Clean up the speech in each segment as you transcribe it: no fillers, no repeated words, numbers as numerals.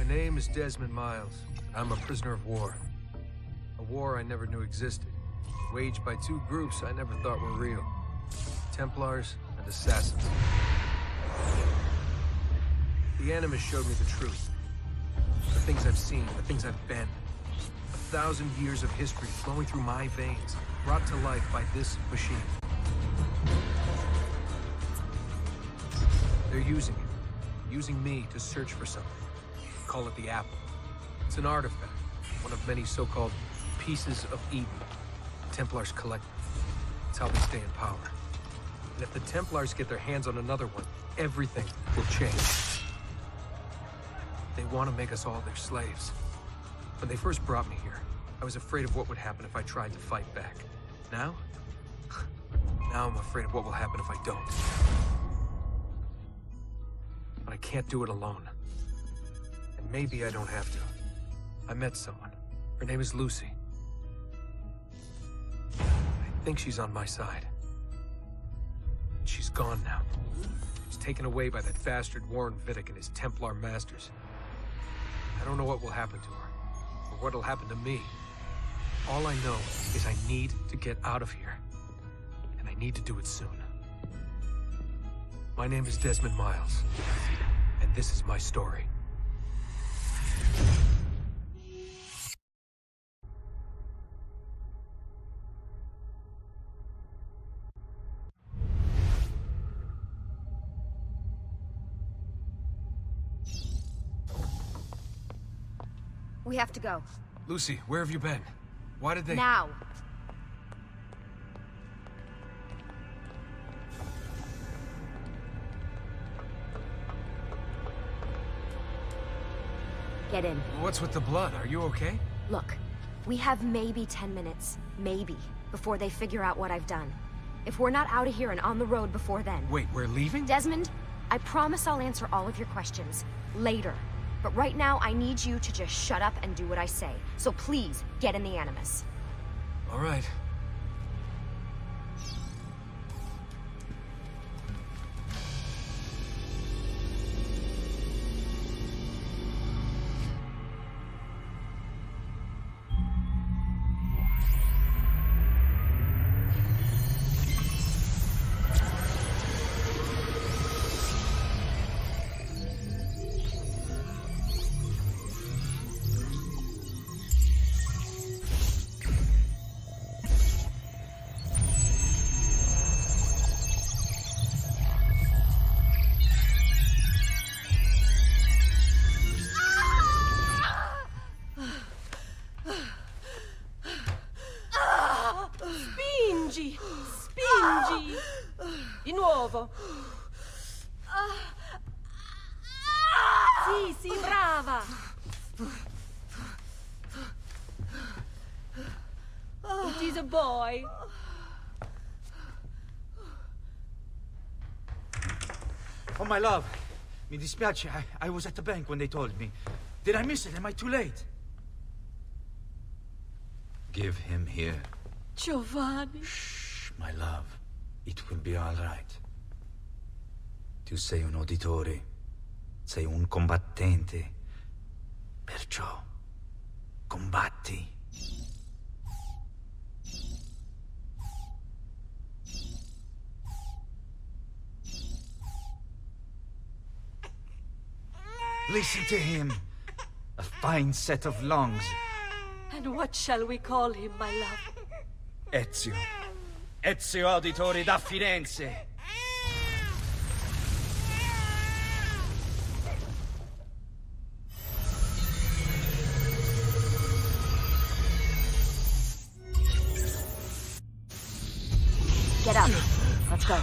My name is Desmond Miles. I'm a prisoner of war. A war I never knew existed, waged by two groups I never thought were real. Templars and Assassins. The Animus showed me the truth. The things I've seen, the things I've been. 1,000 years of history flowing through my veins, brought to life by this machine. They're using it. Using me to search for something. Call it the Apple. It's an artifact, one of many so-called pieces of Eden. Templars collect them. It's how they stay in power. And if the Templars get their hands on another one, everything will change. They want to make us all their slaves. When they first brought me here, I was afraid of what would happen if I tried to fight back. Now? Now I'm afraid of what will happen if I don't. But I can't do it alone. And maybe I don't have to. I met someone. Her name is Lucy. I think she's on my side. She's gone now. She's taken away by that bastard Warren Vidic and his Templar masters. I don't know what will happen to her, or what'll happen to me. All I know is I need to get out of here. And I need to do it soon. My name is Desmond Miles, and this is my story. We have to go. Lucy, where have you been? Why did they— Now! Get in. What's with the blood? Are you okay? Look, we have maybe 10 minutes, maybe, before they figure out what I've done. If we're not out of here and on the road before then... Wait, we're leaving? Desmond, I promise I'll answer all of your questions later. But right now, I need you to just shut up and do what I say. So please, get in the Animus. All right. Spingi! Di nuovo! Sì, brava! It is a boy. Oh, my love. Mi dispiace. I was at the bank when they told me. Did I miss it? Am I too late? Give him here. Giovanni. Shh, my love. It will be all right. Tu sei un uditore. Sei un combattente. Perciò, combatti. Listen to him. A fine set of lungs. And what shall we call him, my love? Ezio. Ezio Auditore da Firenze. Get up. Let's go.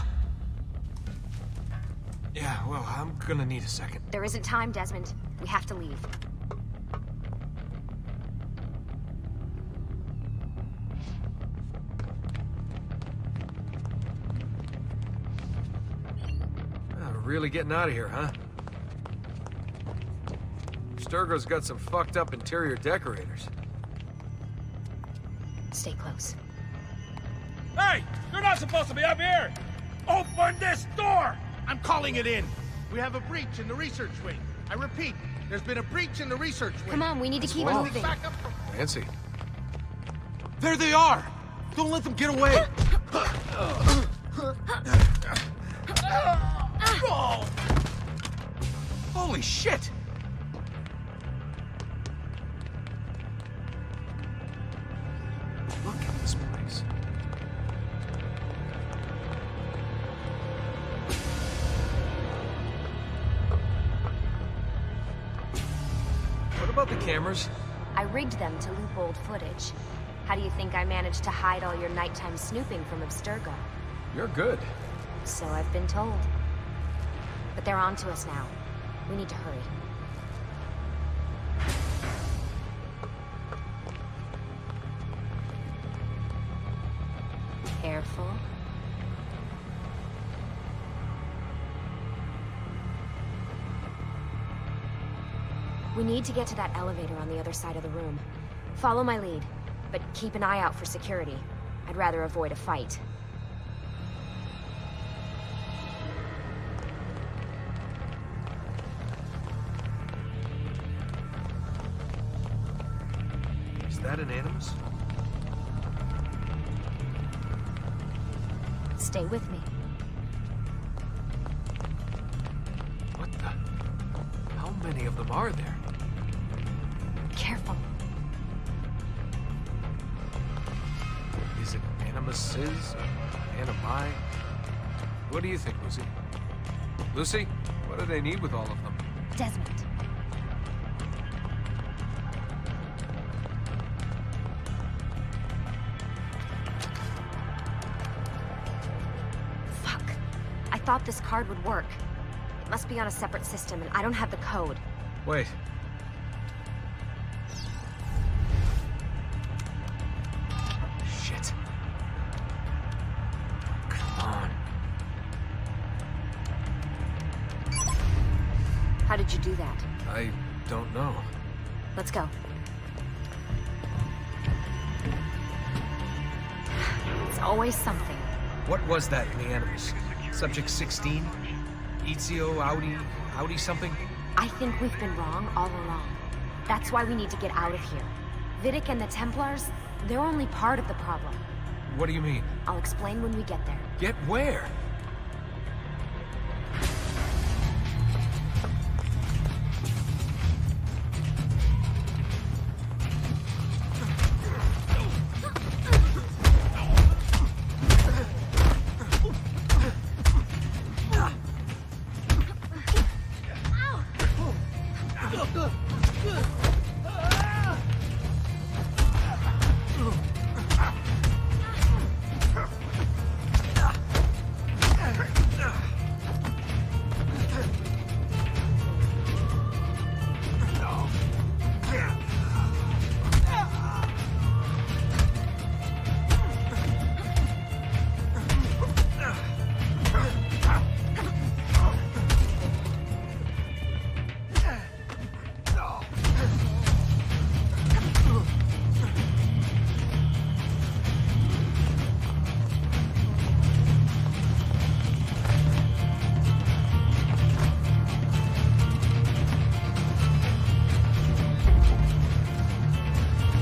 Yeah, well, I'm gonna need a second. There isn't time, Desmond. We have to leave. We're really getting out of here, huh? Sturgo's got some fucked up interior decorators. Stay close. Hey! You're not supposed to be up here! Open this door! I'm calling it in! We have a breach in the research wing. I repeat, there's been a breach in the research wing. Come on, we need to keep Wow. moving. Back up. Fancy. There they are! Don't let them get away! Holy shit! Look at this place. What about the cameras? I rigged them to loop old footage. How do you think I managed to hide all your nighttime snooping from Abstergo? You're good. So I've been told. But they're on to us now. We need to hurry. Careful. We need to get to that elevator on the other side of the room. Follow my lead, but keep an eye out for security. I'd rather avoid a fight. Is that an Animus? Stay with me. What the? How many of them are there? Careful. Is it Animuses? Animi? What do you think, Lucy? Lucy, what do they need with all of them? Desmond. Fuck. I thought this card would work. It must be on a separate system, and I don't have the code. Wait. Shit. Come on. How did you do that? I don't know. Let's go. It's always something. What was that in the Animus? Subject 16? Ezio, Audi something? I think we've been wrong all along. That's why we need to get out of here. Vidic and the Templars, they're only part of the problem. What do you mean? I'll explain when we get there. Get where?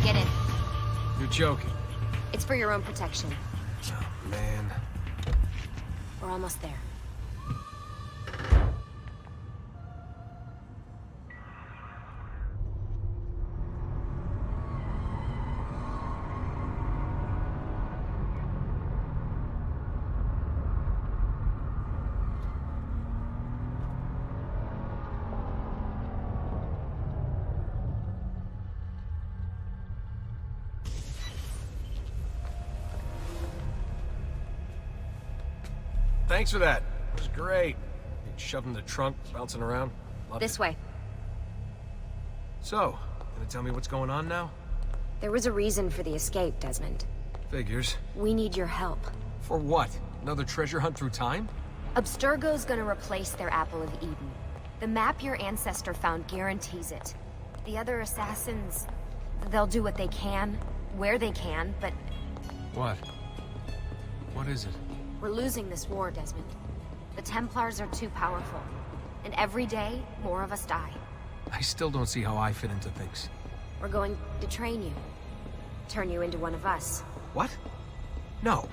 Get in. You're joking. It's for your own protection. Oh, man. We're almost there. Thanks for that. It was great. You shoved in the trunk, bouncing around. Loved This it. way. So, gonna tell me what's going on now? There was a reason for the escape, Desmond. Figures. We need your help. For what? Another treasure hunt through time? Abstergo's gonna replace their Apple of Eden. The map your ancestor found guarantees it. The other assassins, they'll do what they can, where they can, but What? What is it? we're losing this war, Desmond. The Templars are too powerful. And every day, more of us die. I still don't see how I fit into things. We're going to train you. Turn you into one of us. What? No.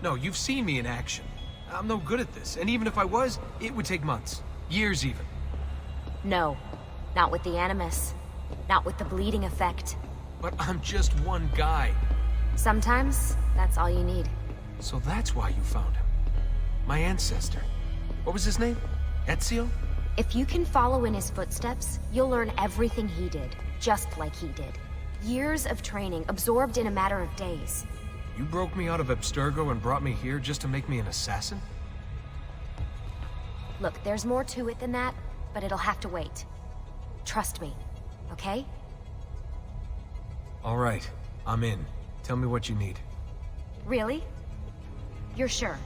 No, you've seen me in action. I'm no good at this, and even if I was, it would take months. Years even. No. Not with the Animus. Not with the bleeding effect. But I'm just one guy. Sometimes, that's all you need. So that's why you found him. My ancestor. What was his name? Ezio? If you can follow in his footsteps, you'll learn everything he did, just like he did. Years of training, absorbed in a matter of days. You broke me out of Abstergo and brought me here just to make me an assassin? Look, there's more to it than that, but it'll have to wait. Trust me, okay? All right, I'm in. Tell me what you need. Really? You're sure?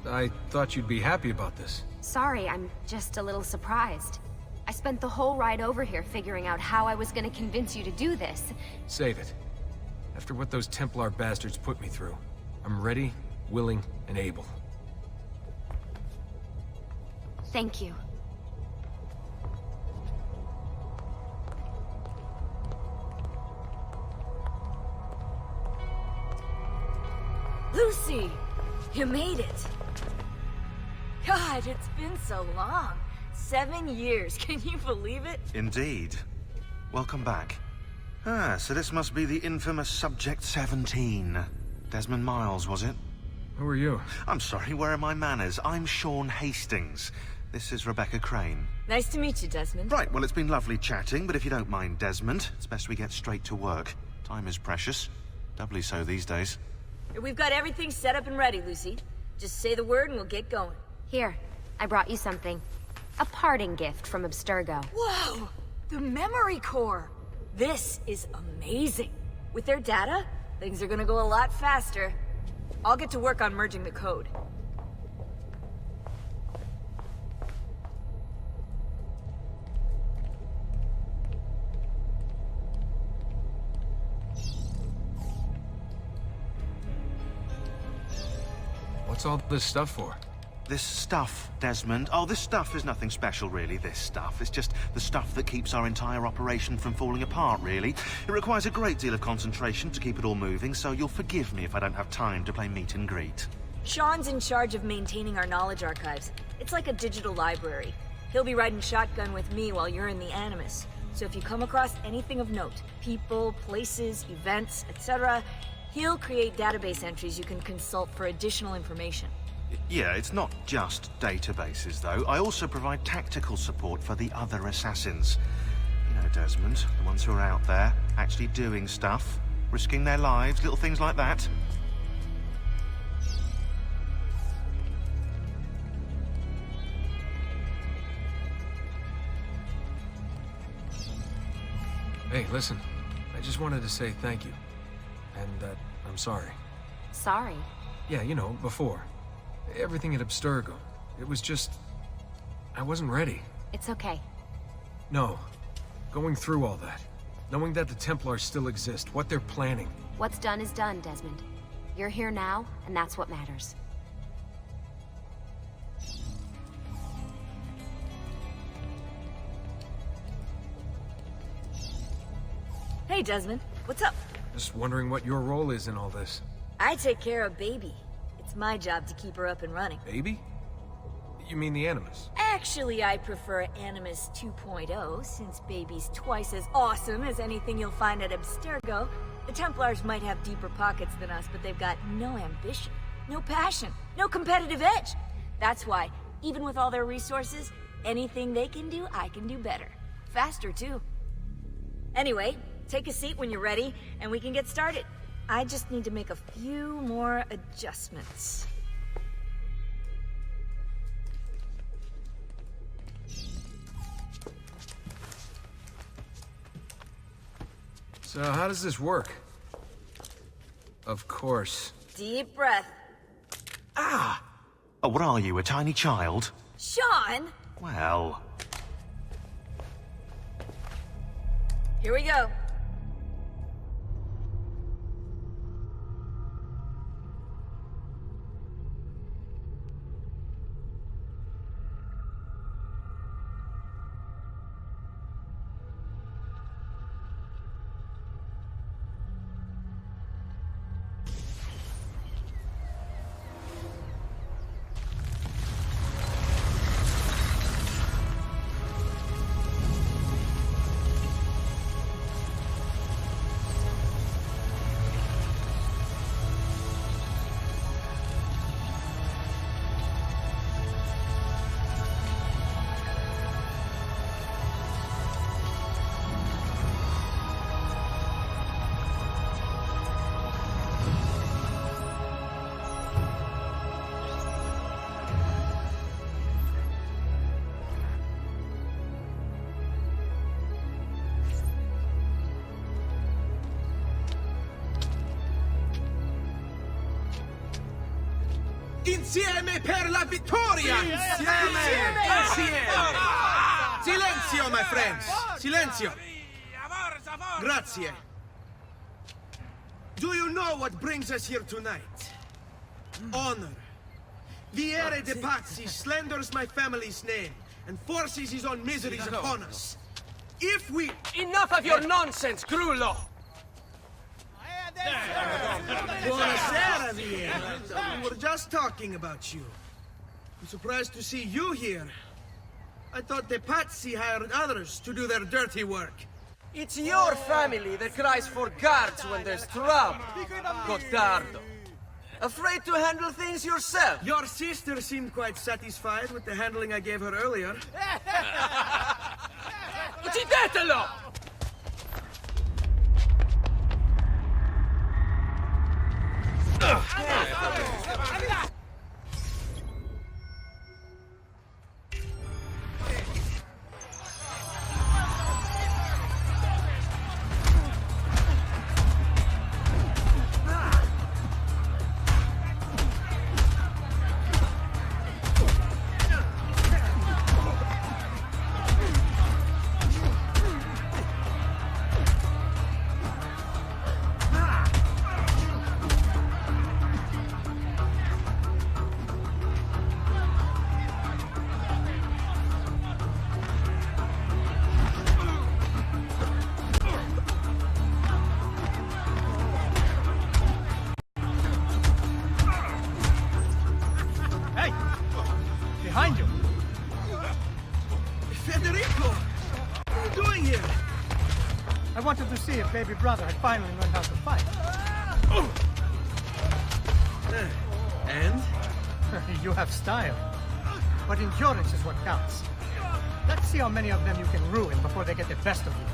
I thought you'd be happy about this. Sorry, I'm just a little surprised. I spent the whole ride over here figuring out how I was gonna convince you to do this. Save it. After what those Templar bastards put me through, I'm ready, willing, and able. Thank you. Lucy! You made it! God, it's been so long. 7 years, can you believe it? Indeed. Welcome back. Ah, so this must be the infamous Subject 17. Desmond Miles, was it? Who are you? I'm sorry, where are my manners? I'm Sean Hastings. This is Rebecca Crane. Nice to meet you, Desmond. Right, well, it's been lovely chatting, but if you don't mind, Desmond, it's best we get straight to work. Time is precious. Doubly so these days. We've got everything set up and ready, Lucy. Just say the word and we'll get going. Here, I brought you something. A parting gift from Abstergo. Whoa! The memory core! This is amazing. With their data, things are gonna go a lot faster. I'll get to work on merging the code. What's all this stuff for? This stuff, Desmond. Oh, this stuff is nothing special, really, this stuff. It's just the stuff that keeps our entire operation from falling apart, really. It requires a great deal of concentration to keep it all moving, so you'll forgive me if I don't have time to play meet and greet. Sean's in charge of maintaining our knowledge archives. It's like a digital library. He'll be riding shotgun with me while you're in the Animus. So if you come across anything of note, people, places, events, etc., he'll create database entries you can consult for additional information. Yeah, it's not just databases, though. I also provide tactical support for the other assassins. You know, Desmond, the ones who are out there, actually doing stuff, risking their lives, little things like that. Hey, listen. I just wanted to say thank you. And that I'm sorry. Sorry. Yeah, you know, before. Everything at Abstergo. It was just... I wasn't ready. It's okay. No. Going through all that. Knowing that the Templars still exist, what they're planning. What's done is done, Desmond. You're here now, and that's what matters. Hey, Desmond. What's up? Just wondering what your role is in all this. I take care of Baby. It's my job to keep her up and running. Baby? You mean the Animus? Actually, I prefer Animus 2.0, since Baby's twice as awesome as anything you'll find at Abstergo. The Templars might have deeper pockets than us, but they've got no ambition, no passion, no competitive edge. That's why, even with all their resources, anything they can do, I can do better. Faster, too. Anyway, take a seat when you're ready, and we can get started. I just need to make a few more adjustments. So how does this work? Of course. Deep breath. Oh, what are you, a tiny child? Sean! Well... Here we go. Insieme per la vittoria! Insieme! Silenzio, my friends! Silenzio! Grazie. Do you know what brings us here tonight? Honor. Viere de Pazzi slanders my family's name and forces his own miseries upon us. If we... Enough of your nonsense, Grullo! Buonasera, Viera. We were just talking about you. I'm surprised to see you here. I thought the Pazzi hired others to do their dirty work. It's your family that cries for guards when there's trouble, Gottardo. Afraid to handle things yourself? Your sister seemed quite satisfied with the handling I gave her earlier. Uccidetelo! Hey! Behind you! Federico! What are you doing here? I wanted to see if baby brother had finally learned how to fight. And? You have style. But endurance is what counts. Let's see how many of them you can ruin before they get the best of you.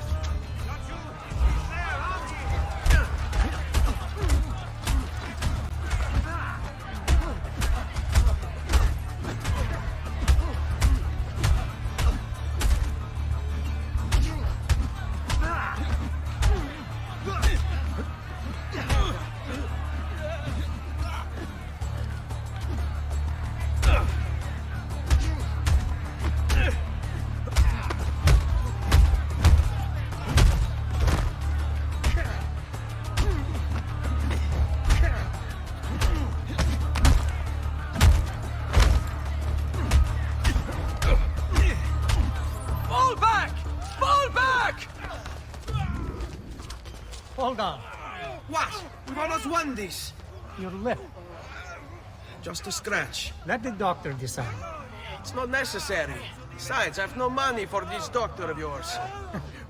Fall back! Fall back! Hold on. What? We've almost won this. Your lip. Just a scratch. Let the doctor decide. It's not necessary. Besides, I've no money for this doctor of yours.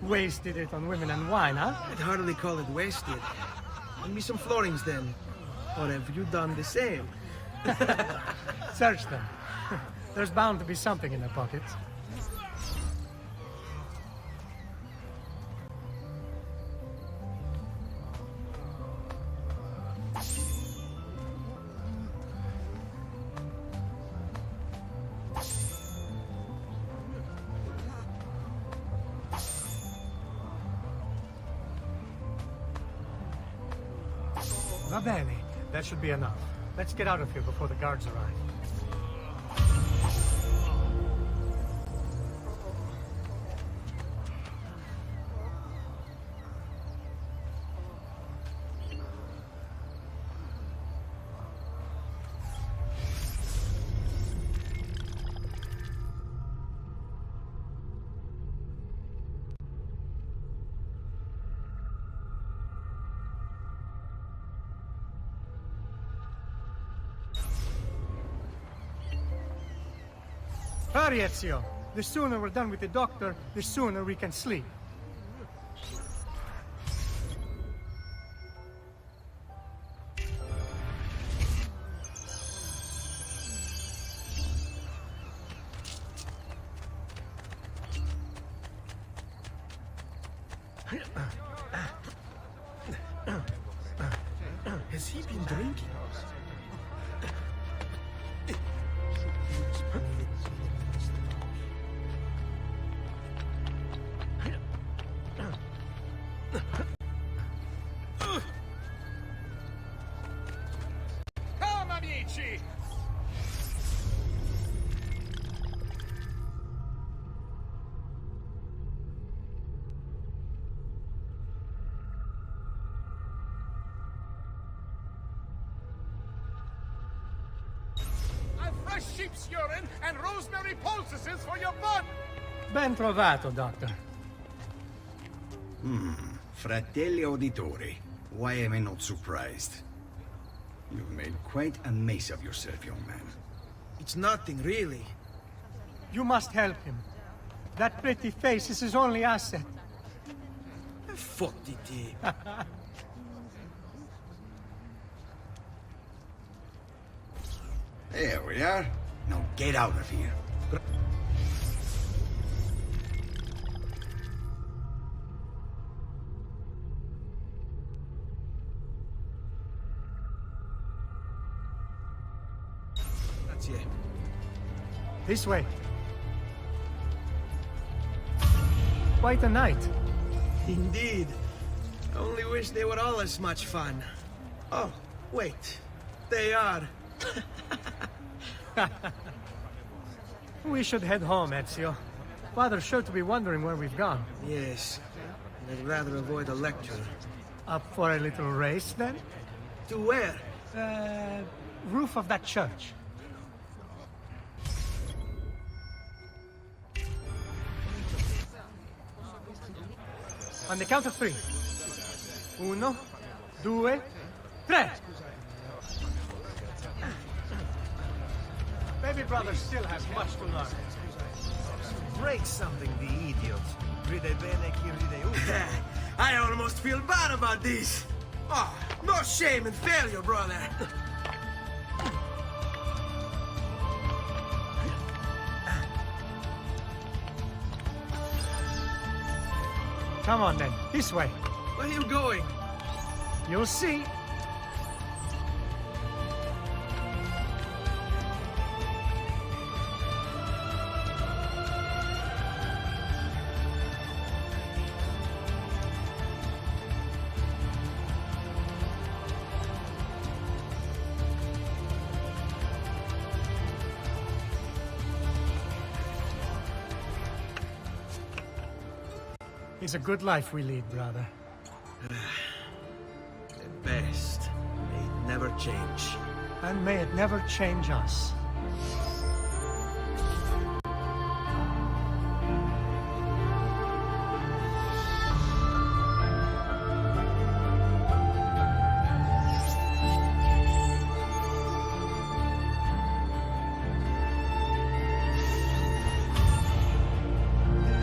Wasted it on women and wine, huh? I'd hardly call it wasted. Lend me some florins then. Or have you done the same? Search them. There's bound to be something in their pockets. Va bene. That should be enough. Let's get out of here before the guards arrive. Hurry, Ezio. The sooner we're done with the doctor, the sooner we can sleep. Has he been drinking? Come, amici! my sheep's urine and rosemary poultices for your bun! Ben trovato, Doctor. Fratelli Auditori, why am I not surprised? You've made quite a mess of yourself, young man. It's nothing, really. You must help him. That pretty face is his only asset. Fottiti. There we are. Now get out of here. Grazie. This way. Quite a night. Indeed. I only wish they were all as much fun. Oh, wait. They are. We should head home, Ezio. Father's sure to be wondering where we've gone. Yes. And I'd rather avoid a lecture. Up for a little race, then? To where? Roof of that church. On the count of 3. 1, 2, 3. Baby brother still has much to learn. Break something, the idiot. Ride bene chi ride utile. I almost feel bad about this. Oh, no shame in failure, brother. Come on then, this way. Where are you going? You'll see. It's a good life we lead, brother. The best. May it never change. And may it never change us.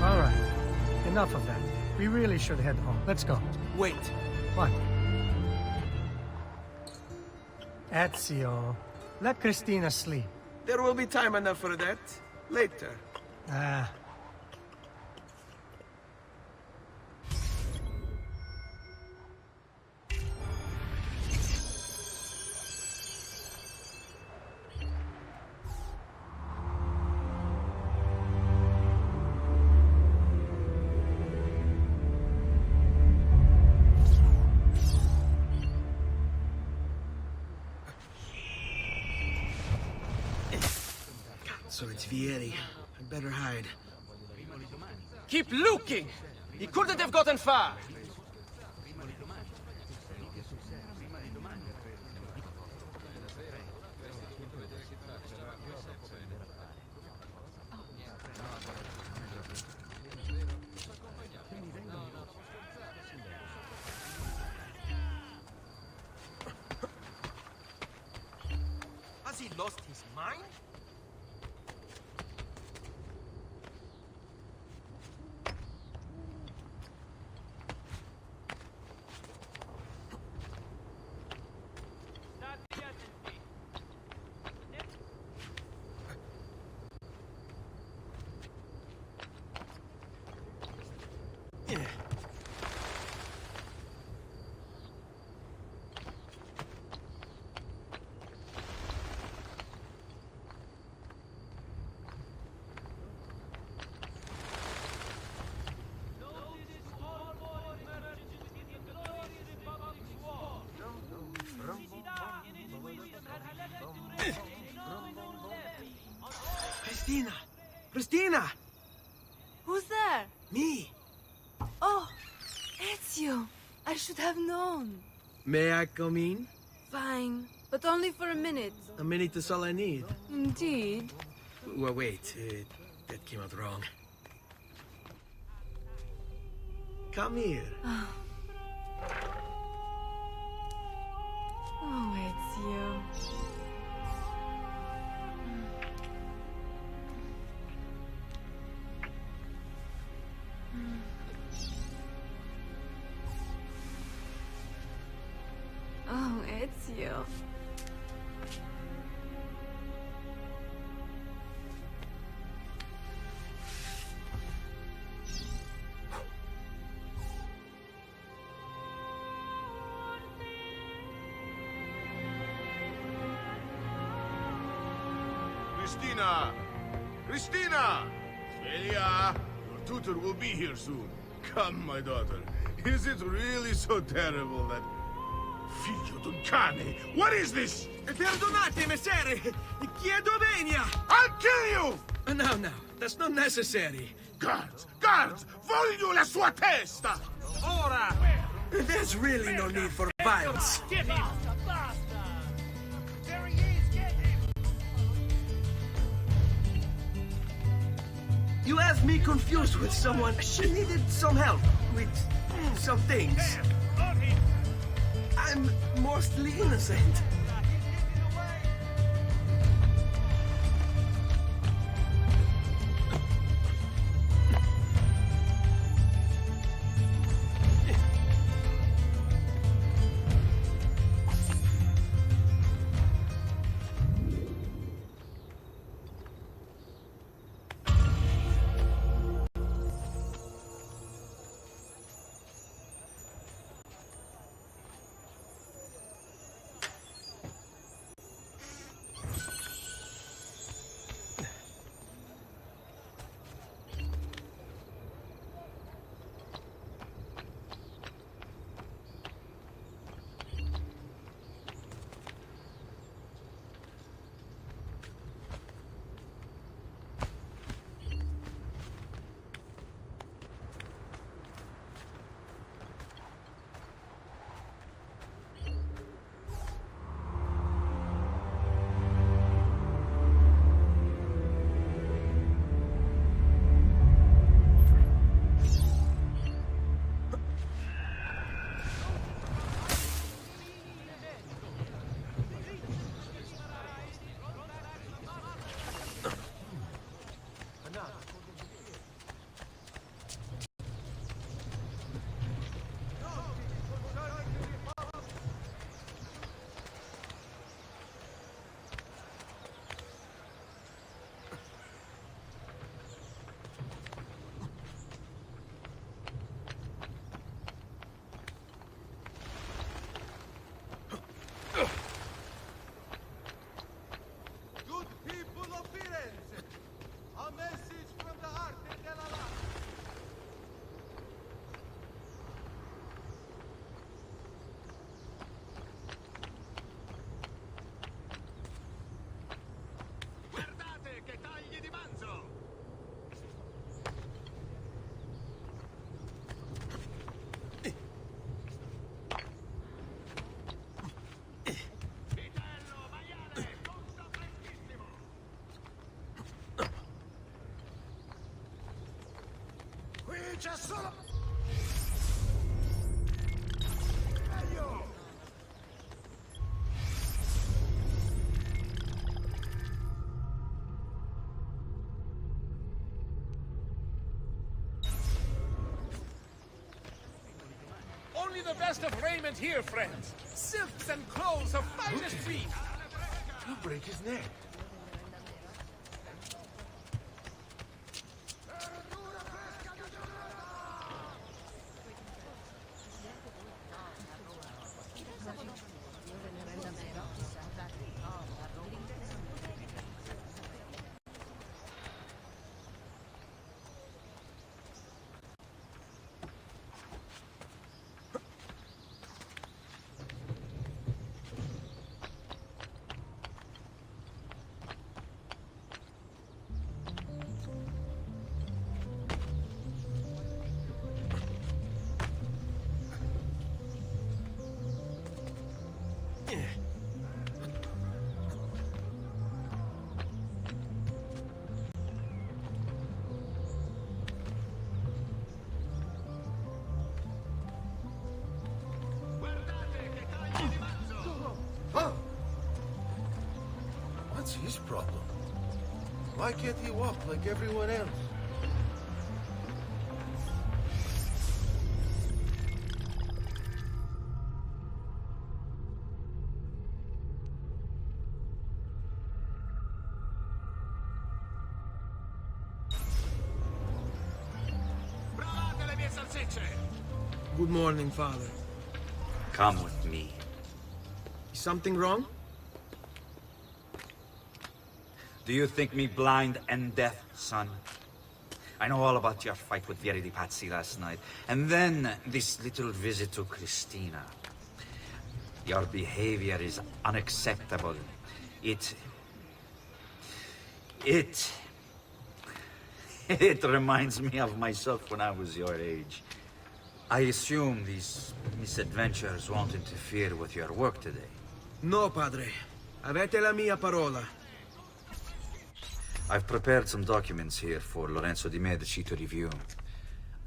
All right. Enough of that. We really should head home. Let's go. Wait. What? Ezio, let Cristina sleep. There will be time enough for that. Later. Ah. So it's Vieri. I'd better hide. Keep looking! He couldn't have gotten far! Has he lost his mind? Cristina! Cristina! Who's there? Me! Oh, Ezio! I should have known. May I come in? Fine, but only for a minute. A minute is all I need. Indeed. Well, wait, that came out wrong. Come here. Oh, it's you. Oh, it's you. Christina! Christina! Celia! Your tutor will be here soon. Come, my daughter. Is it really so terrible that... Figlio d'un cane! What is this? Perdonate, messere! Chiedo venia! I'll kill you! No, that's not necessary. Guards! Guards! Voglio la sua testa! Ora! There's really no need for violence. Get him! There he is! Get him! You have me confused with someone. She needed some help with some things. I'm mostly innocent. Only the best of raiment here, friends. Silks and clothes of finest breed. You'll break his neck. his problem? Why can't he walk like everyone else? Good morning, Father. Come with me. Is something wrong? Do you think me blind and deaf, son? I know all about your fight with Vieri di Pazzi last night. And then this little visit to Christina. Your behavior is unacceptable. It reminds me of myself when I was your age. I assume these misadventures won't interfere with your work today. No, Padre. Avete la mia parola. I've prepared some documents here for Lorenzo di Medici to review.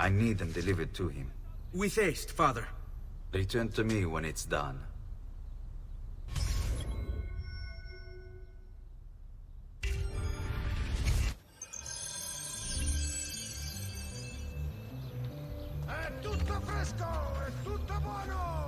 I need them delivered to him. With haste, Father. Return to me when it's done. È tutto fresco! È tutto buono!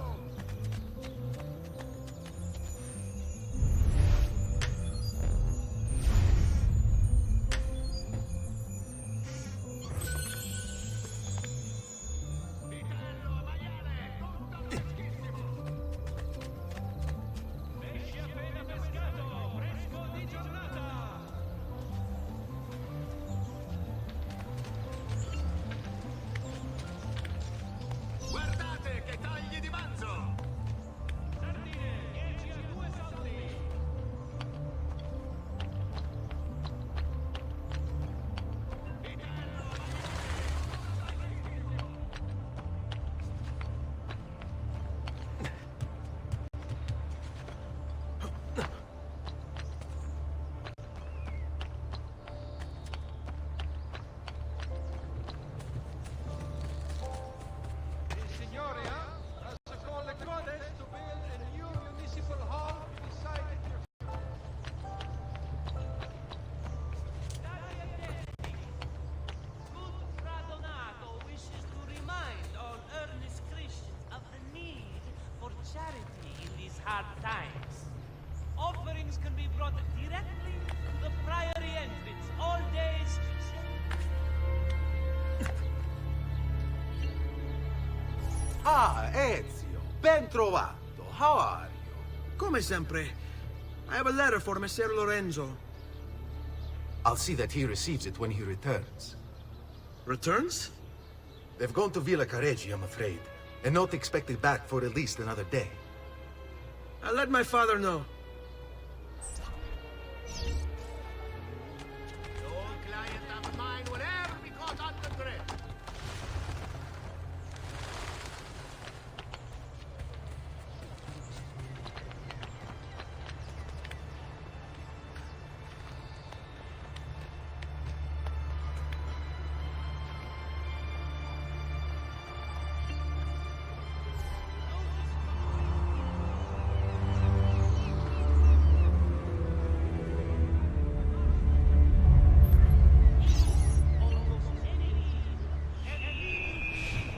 Guardate che tagli di manzo! Sardine, 10 a 2 soldi! Radonato wishes to remind all earnest Christians of the need for charity in these hard times. Offerings can be brought directly to the priory entrance all days. Ah, Ezio, ben trovato. How are you? Come sempre. I have a letter for Messer Lorenzo. I'll see that he receives it when he returns. Returns? They've gone to Villa Careggi, I'm afraid, and not expected back for at least another day. I'll let my father know. The old client of mine will ever be caught on the drift.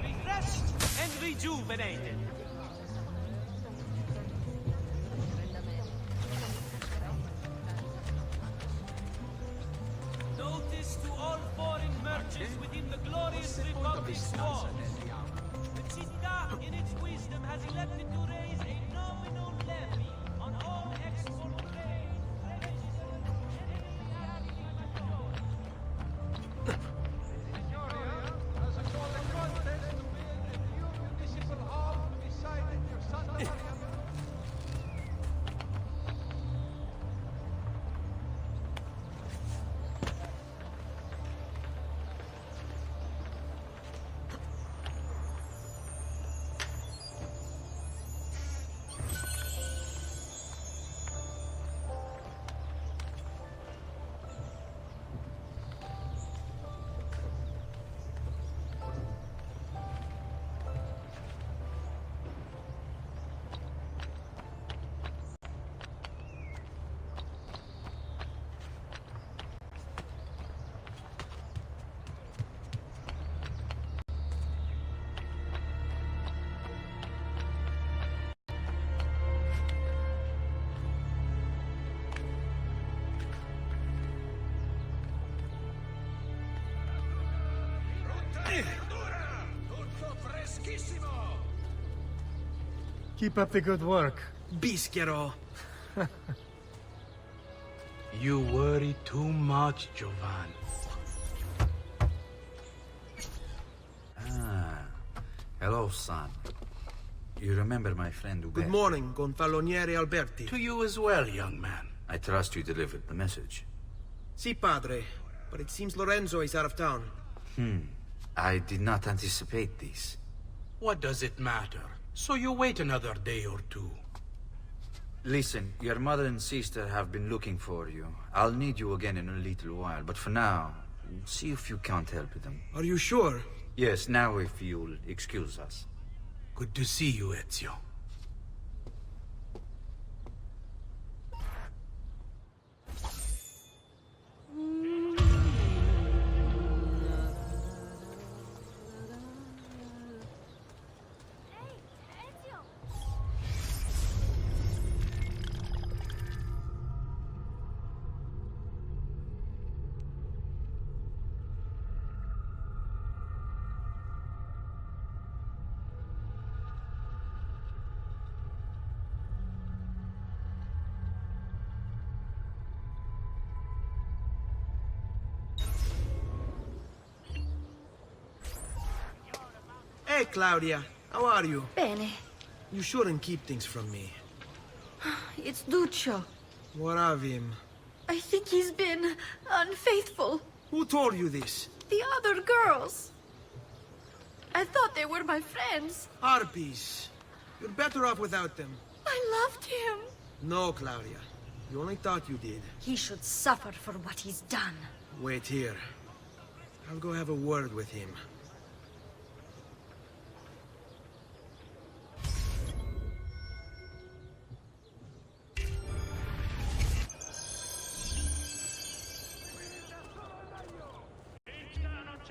Refreshed and rejuvenated. Notice to all foreign merchants within the glorious Republic's walls. The città, in its wisdom, has elected to raise a nominal levy on all export grain, registered As a call the contest to build a new municipal hall Keep up the good work. Bischero. You worry too much, Giovanni. Hello, son. You remember my friend Uberto? Good morning, Gonfaloniere Alberti. To you as well, young man. I trust you delivered the message. Si, padre. But it seems Lorenzo is out of town. I did not anticipate this. What does it matter? So you wait another day or two. Listen, your mother and sister have been looking for you. I'll need you again in a little while, but for now, see if you can't help them. Are you sure? Yes, now if you'll excuse us. Good to see you, Ezio. Hey, Claudia. How are you? Bene. You shouldn't keep things from me. It's Duccio. What of him? I think he's been unfaithful. Who told you this? The other girls. I thought they were my friends. Harpies. You're better off without them. I loved him. No, Claudia. You only thought you did. He should suffer for what he's done. Wait here. I'll go have a word with him.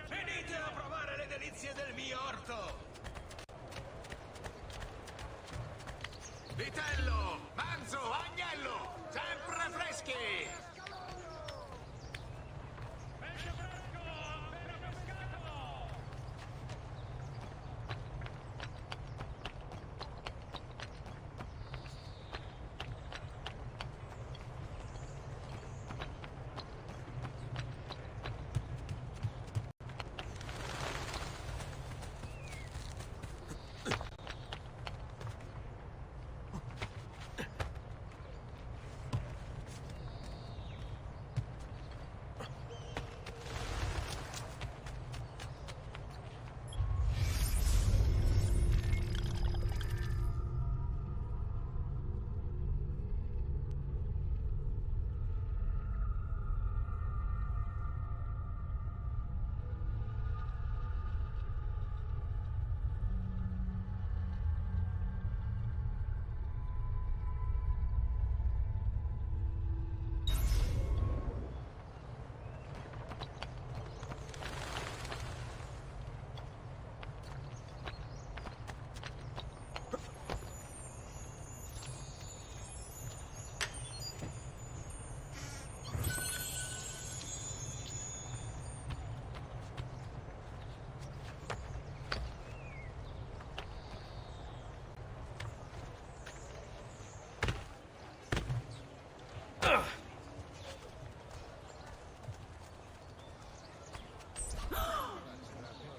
Venite a provare le delizie del mio orto! Vitello, manzo, agnello, sempre freschi!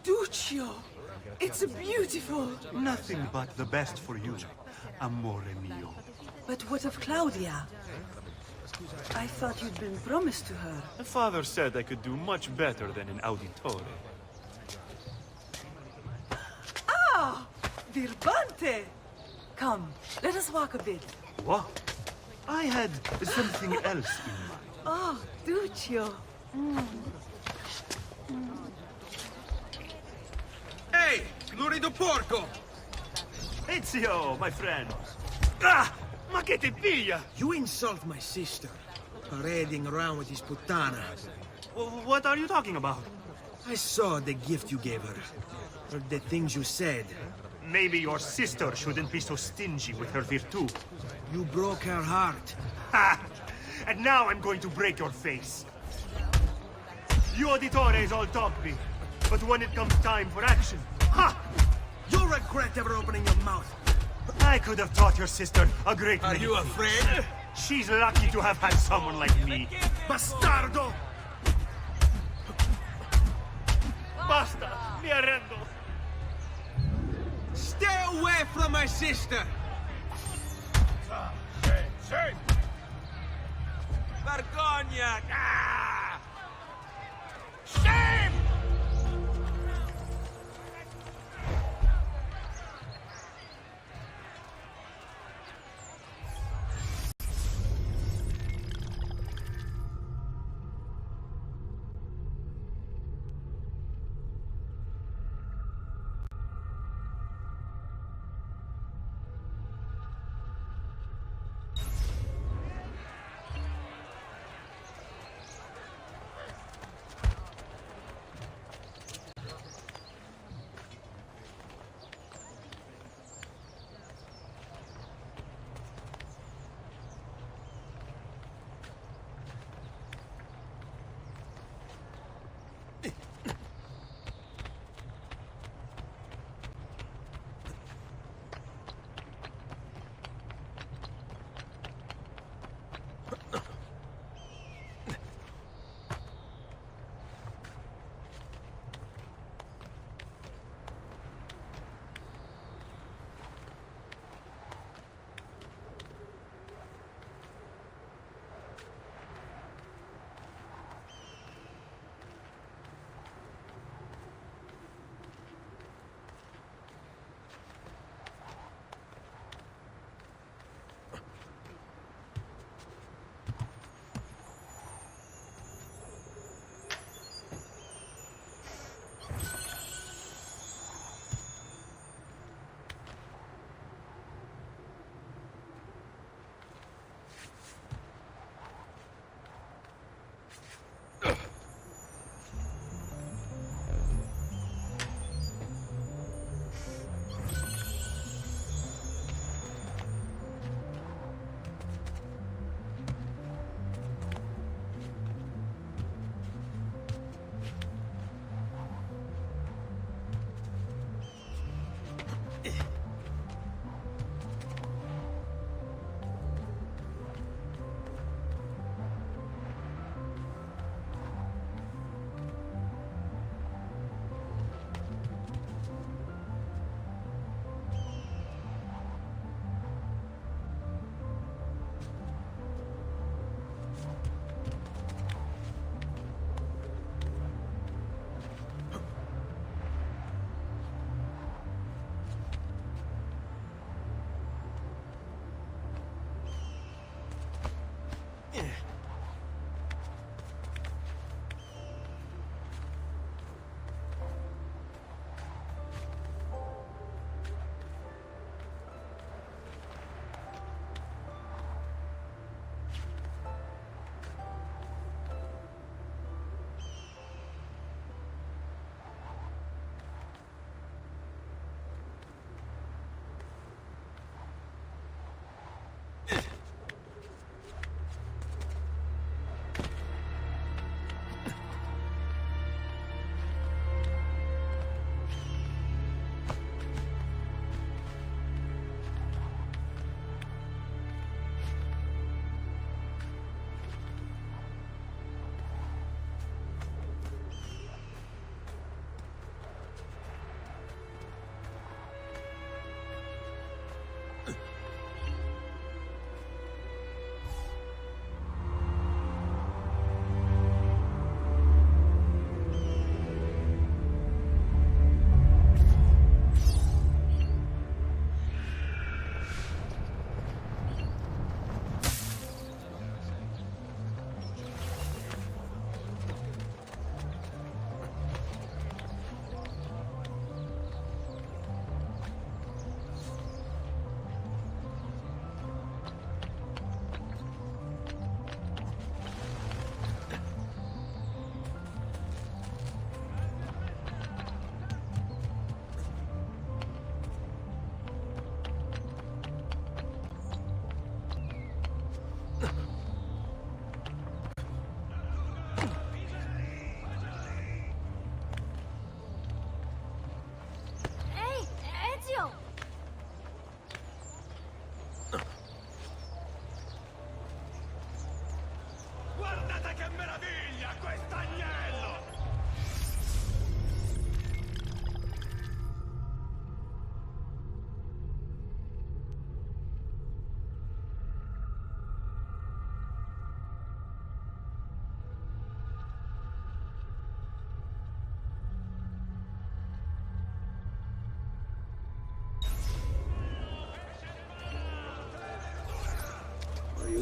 Duccio! It's beautiful! Nothing but the best for you, amore mio. But what of Claudia? I thought you'd been promised to her. The father said I could do much better than an auditore. Ah! Birbante! Come, let us walk a bit. What? I had something else in mind. Oh, Duccio. Hey! Lurido porco! Ezio, my friend. Ah! Ma che ti piglia? You insult my sister. Parading around with his puttana. What are you talking about? I saw the gift you gave her. Heard the things you said. Maybe your sister shouldn't be so stingy with her virtù. You broke her heart. Ha! And now I'm going to break your face. You auditores all talk big, but when it comes time for action, ha! You're a regret ever opening your mouth. I could have taught your sister a great Are many you things. afraid? She's lucky to have had someone like me. Bastardo! Basta, mi arrendo. Stay away from my sister! Vergogna! Ah! Shame!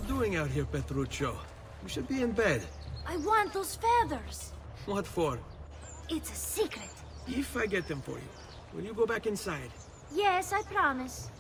doing out here, Petruccio? You should be in bed. I want those feathers. What for? It's a secret. If I get them for you, will you go back inside? Yes, I promise.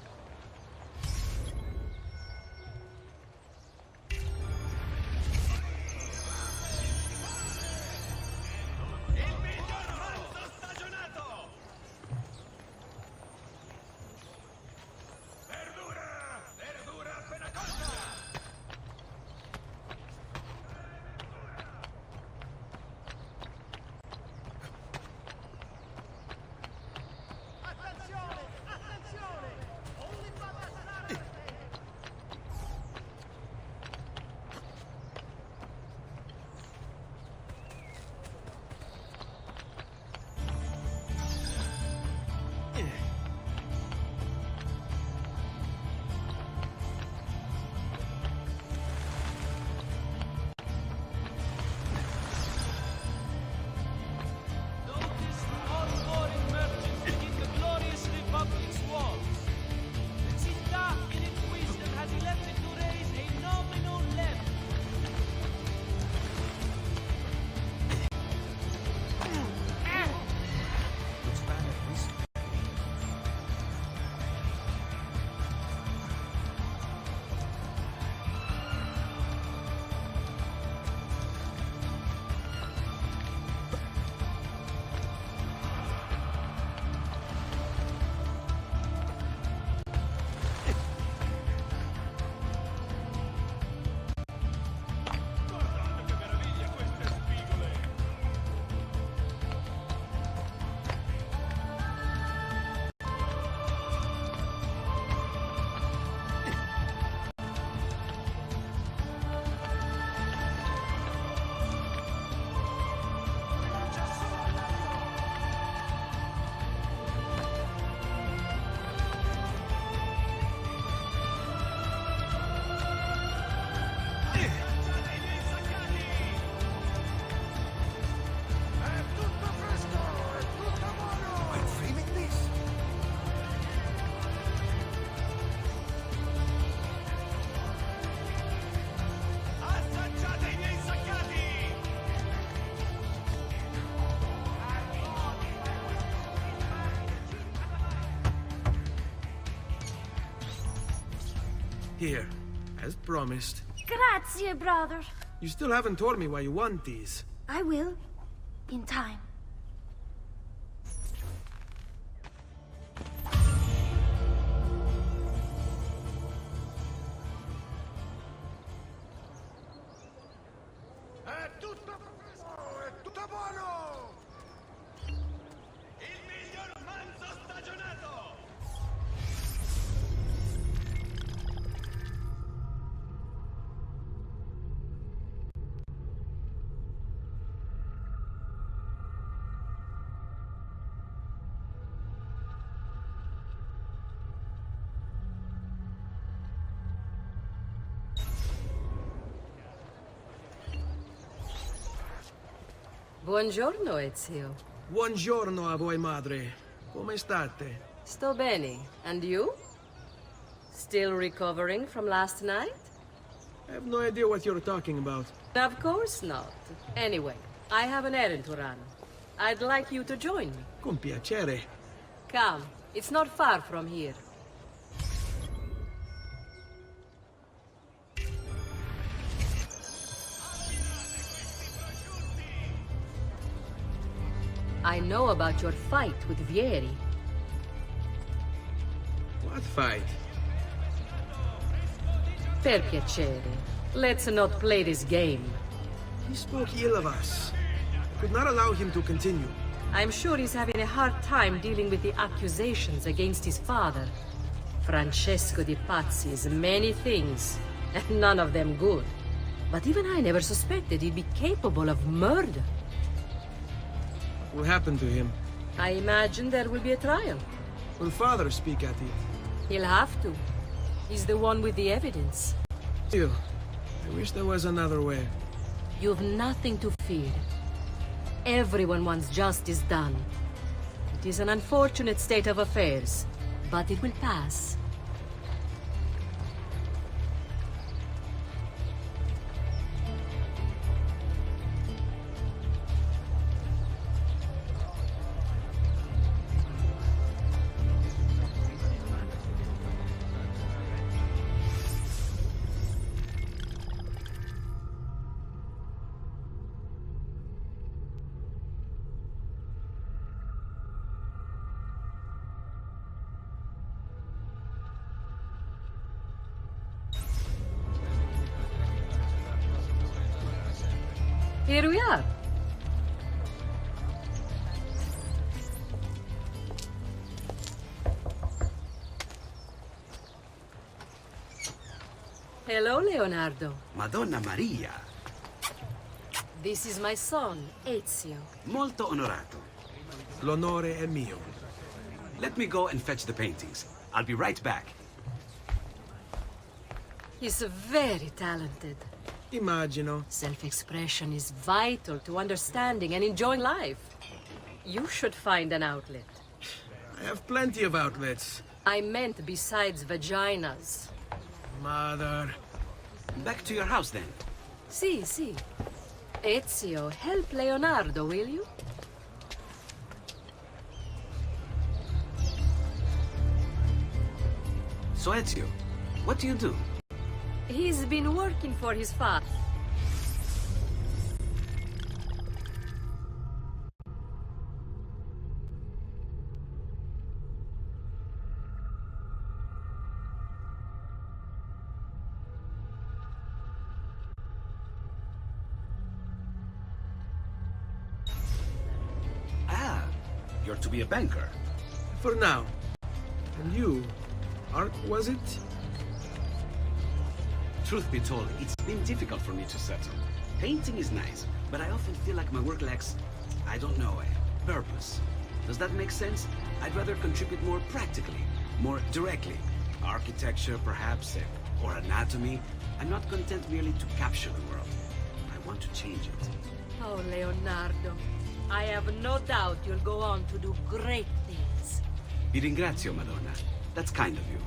Here, as promised. Grazie, brother. You still haven't told me why you want these. I will. In time. Buongiorno, Ezio. Buongiorno a voi, madre. Come state? Sto bene. And you? Still recovering from last night? I have no idea what you're talking about. Of course not. Anyway, I have an errand to run. I'd like you to join me. Con piacere. Come. It's not far from here. I know about your fight with Vieri. What fight? Per piacere. Let's not play this game. He spoke ill of us. I could not allow him to continue. I'm sure he's having a hard time dealing with the accusations against his father. Francesco Di Pazzi is many things, and none of them good. But even I never suspected he'd be capable of murder. What will happen to him? I imagine there will be a trial. Will father speak at it? He'll have to. He's the one with the evidence. Still, I wish there was another way. You've nothing to fear. Everyone wants justice done. It is an unfortunate state of affairs, but it will pass. Here we are. Hello, Leonardo. Madonna Maria. This is my son, Ezio. Molto onorato. L'onore è mio. Let me go and fetch the paintings. I'll be right back. He's very talented. Immagino. Self-expression is vital to understanding and enjoying life. You should find an outlet. I have plenty of outlets. I meant besides vaginas. Mother. Back to your house, then. Si. Ezio, help Leonardo, will you? So, Ezio, what do you do? He's been working for his father. Ah, you're to be a banker. For now. And you? Art, was it? Truth be told, it's been difficult for me to settle. Painting is nice, but I often feel like my work lacks, I don't know, a purpose. Does that make sense? I'd rather contribute more practically, more directly. Architecture, perhaps, or anatomy. I'm not content merely to capture the world. I want to change it. Oh, Leonardo. I have no doubt you'll go on to do great things. Vi ringrazio, Madonna. That's kind of you.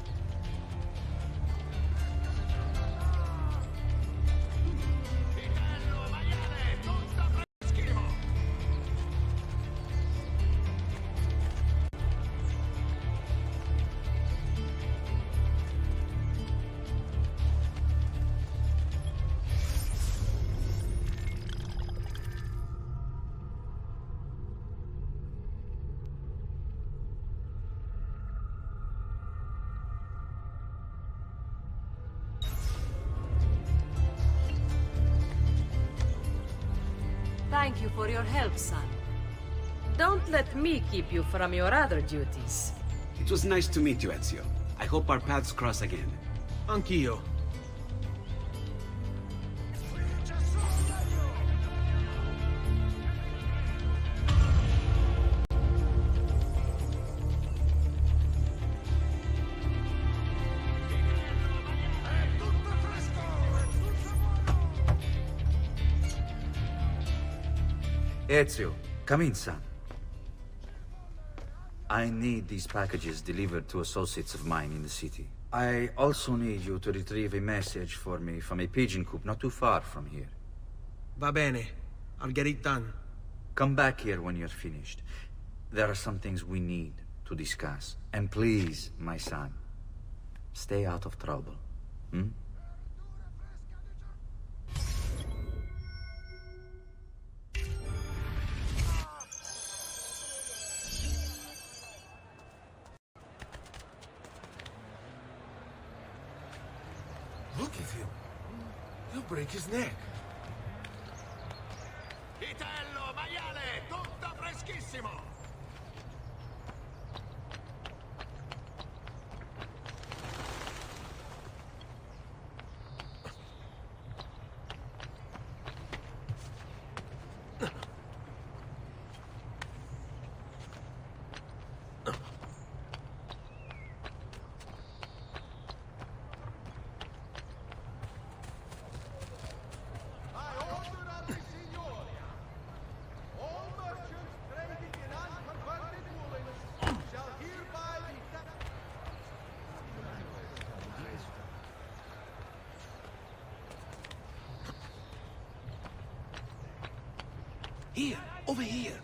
Thank you for your help, son. Don't let me keep you from your other duties. It was nice to meet you, Ezio. I hope our paths cross again. Anch'io. Ezio, come in, son. I need these packages delivered to associates of mine in the city. I also need you to retrieve a message for me from a pigeon coop not too far from here. Va bene. I'll get it done. Come back here when you're finished. There are some things we need to discuss. And please, my son, stay out of trouble. Hmm? Look at him. He'll break his neck. Vitello, maiale, tutto freschissimo! Here, over here.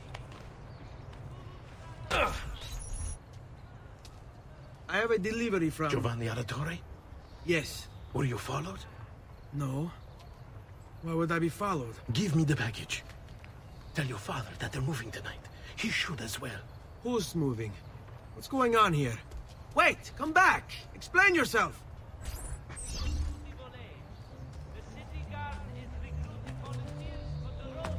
I have a delivery from... Giovanni Auditore? Yes. Were you followed? No. Why would I be followed? Give me the package. Tell your father that they're moving tonight. He should as well. Who's moving? What's going on here? Wait! Come back! Explain yourself! The city guard is recruiting volunteers for the role.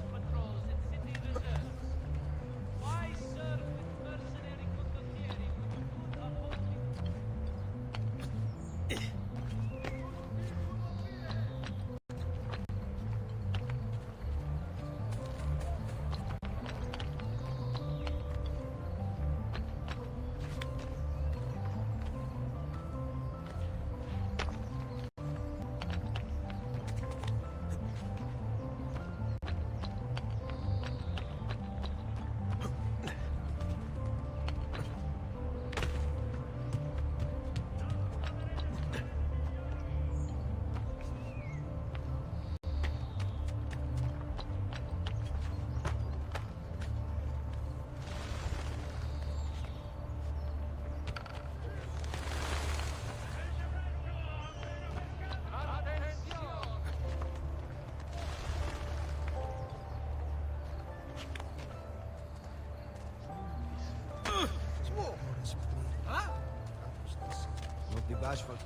Bashful.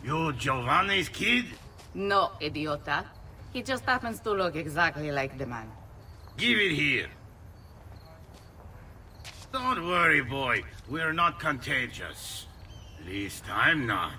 You Giovanni's kid? No, idiota. He just happens to look exactly like the man. Give it here. Don't worry, boy. We're not contagious. At least I'm not.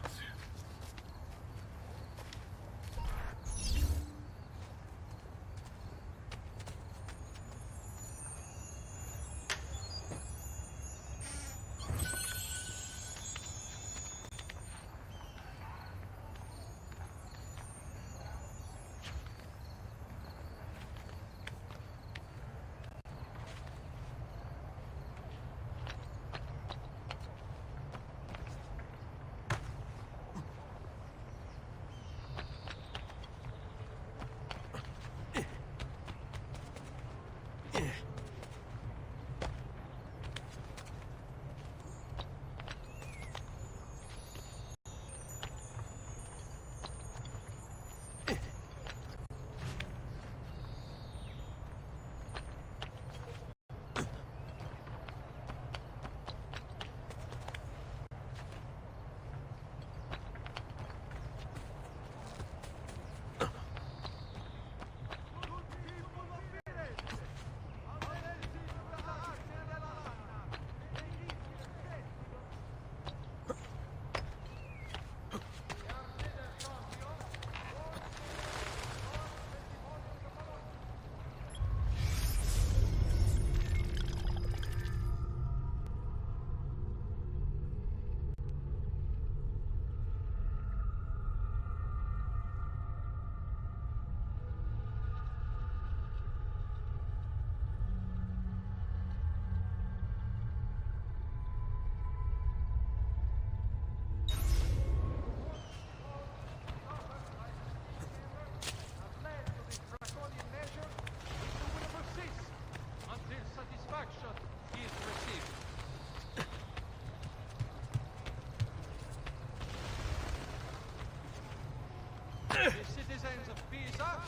The citizens of Pisa.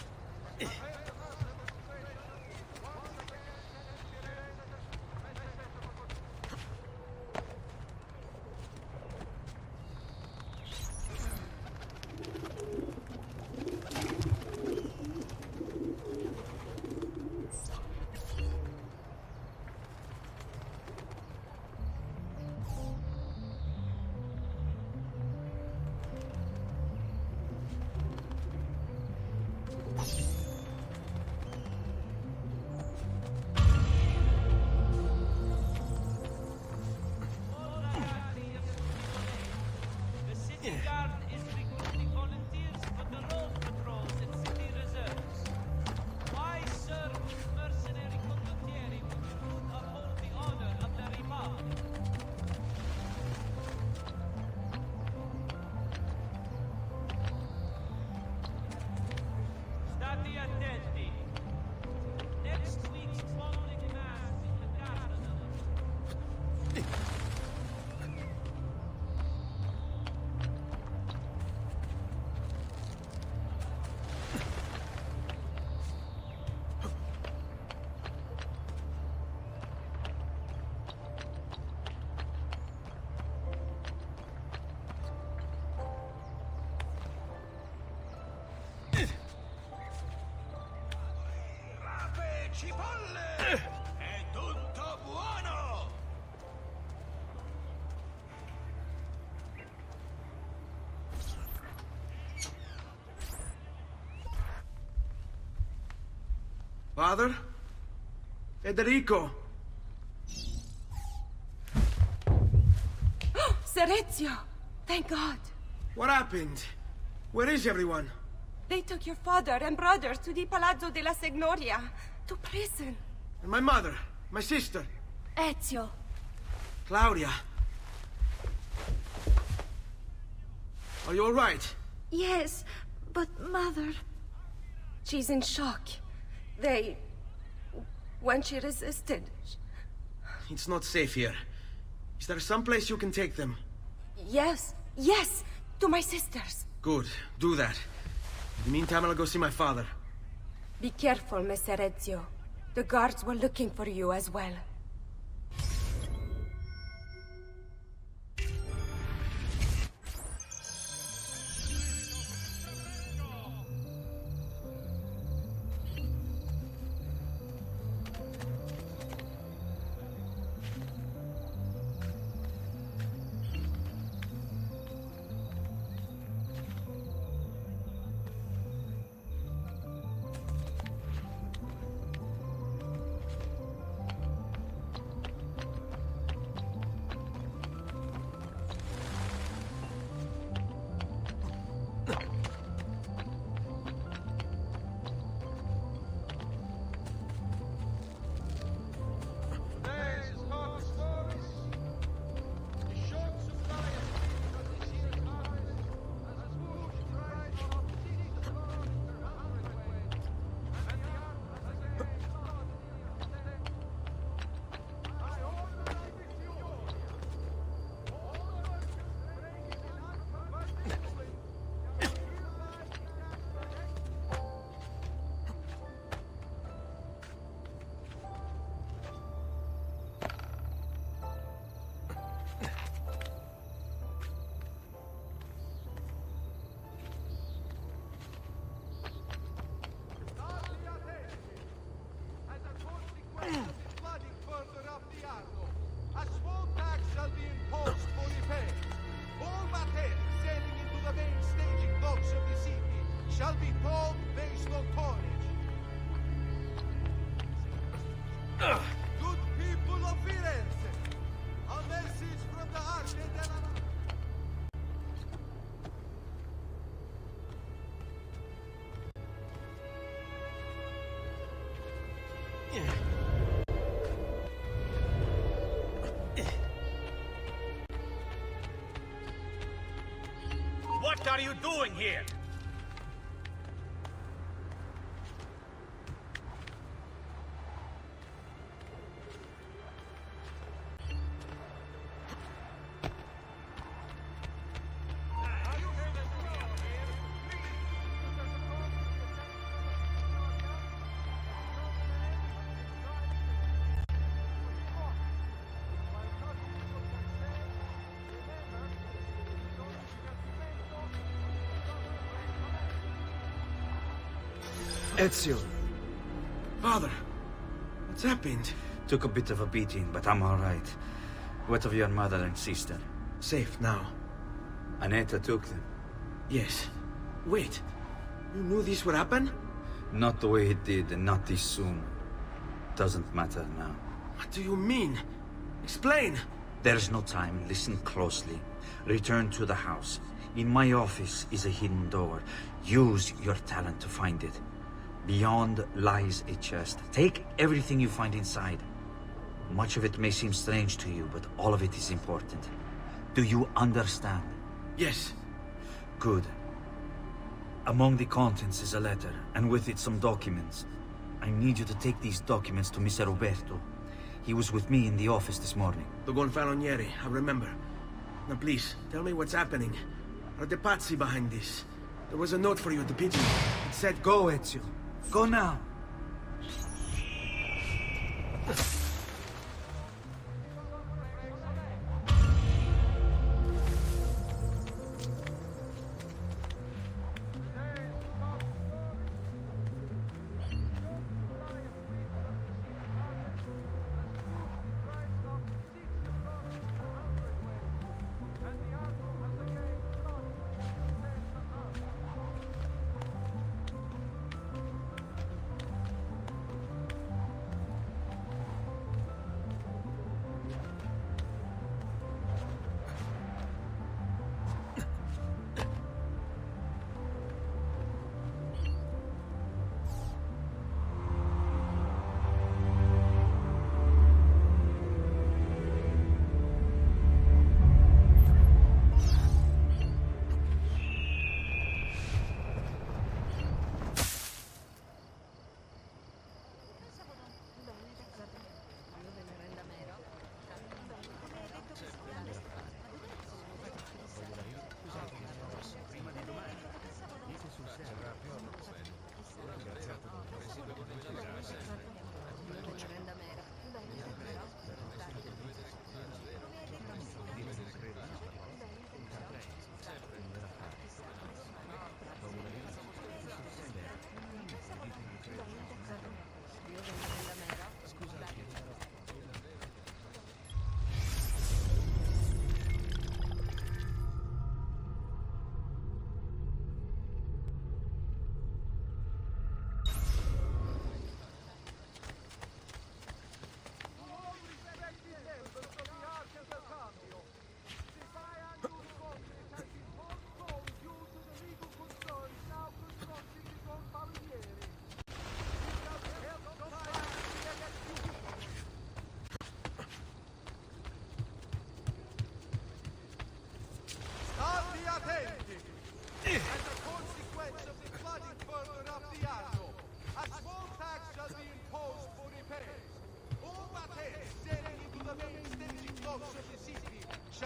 Cipolle! È tutto buono! Father? Federico! Serezio! Thank God! What happened? Where is everyone? They took your father and brother to the Palazzo della Signoria, to prison. And my mother? My sister? Ezio. Claudia? Are you all right? Yes, but Mother... She's in shock. When she resisted... It's not safe here. Is there some place you can take them? Yes, to my sisters. Good, do that. In the meantime, I'll go see my father. Be careful, Messer Ezio. The guards were looking for you as well. Shall be told based on tonnage. Good people of Firenze, a message from the Arte della... What are you doing here? Ezio. Father, what's happened? Took a bit of a beating, but I'm all right. What of your mother and sister? Safe now. Annetta took them. Yes. Wait. You knew this would happen? Not the way it did, and not this soon. Doesn't matter now. What do you mean? Explain! There's no time. Listen closely. Return to the house. In my office is a hidden door. Use your talent to find it. Beyond lies a chest. Take everything you find inside. Much of it may seem strange to you, but all of it is important. Do you understand? Yes. Good. Among the contents is a letter, and with it some documents. I need you to take these documents to Mr. Roberto. He was with me in the office this morning. The Gonfalonieri, I remember. Now please, tell me what's happening. Are the Pazzi behind this? There was a note for you at the pigeon. It said, "Go, Ezio. Go now."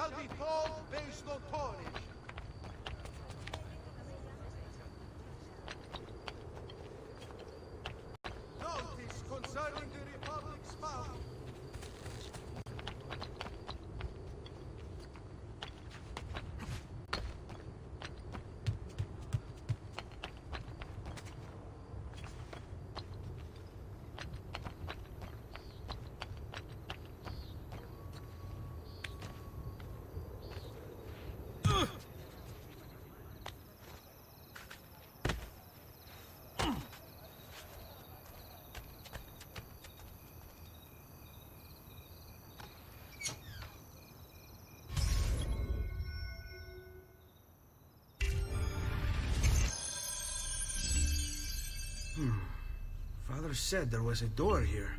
shall be called Beis Notorious. Notice concerning the Republic's power. Father said there was a door here.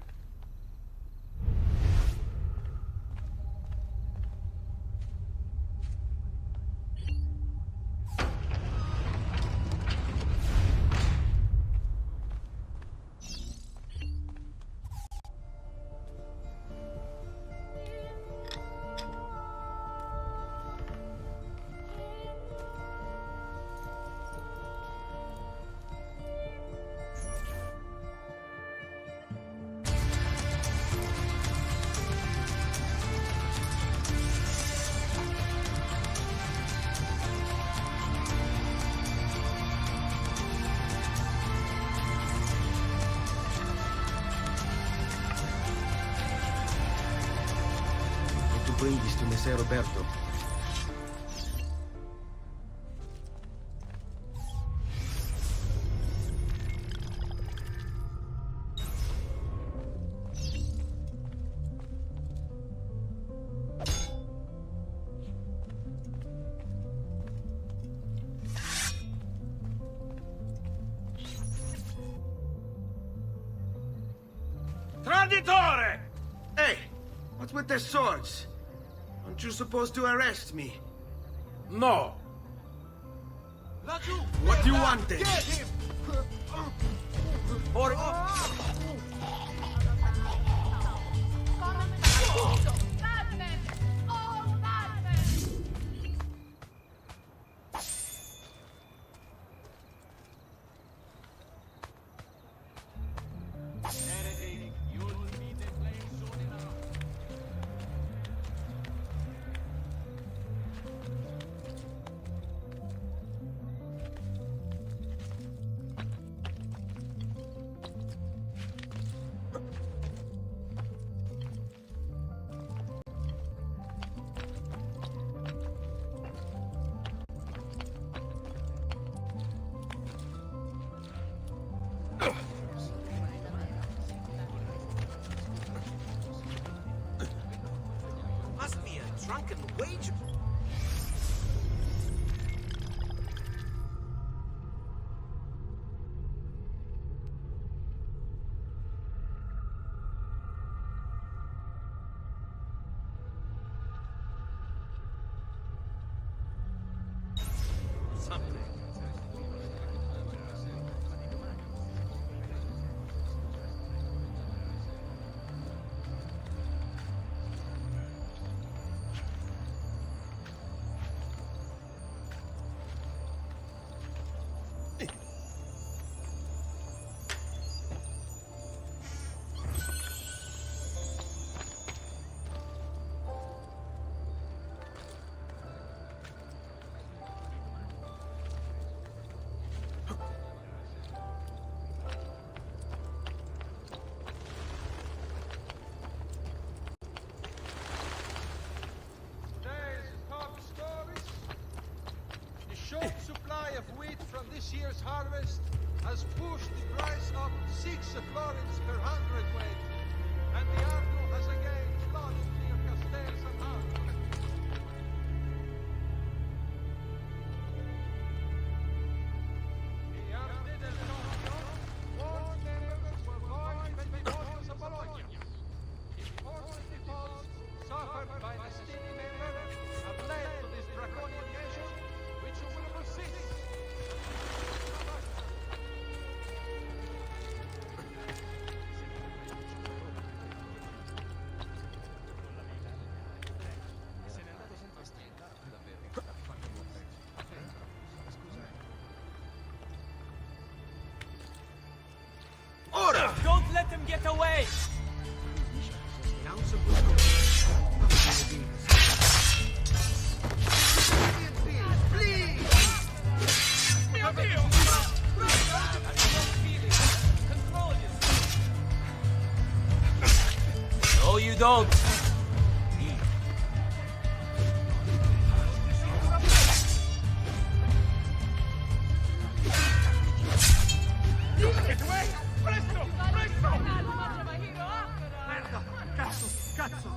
Bring this to Messer Roberto. Traditore! Hey, what's with their swords? Aren't you supposed to arrest me? No. What do you want then? Get him! Or... Must be a drunken wage... Short supply of wheat from this year's harvest has pushed the price up 6 florins per hundredweight, and the Arno has again plunged near Castel San Angelo. The Arte del Nord warned members to avoid Pentecost of Bologna. Important defaults suffered by the city member have led to this draconian measure, which will persist. No, you don't. Get away! Presto! Presto! Merda! Cazzo! Cazzo!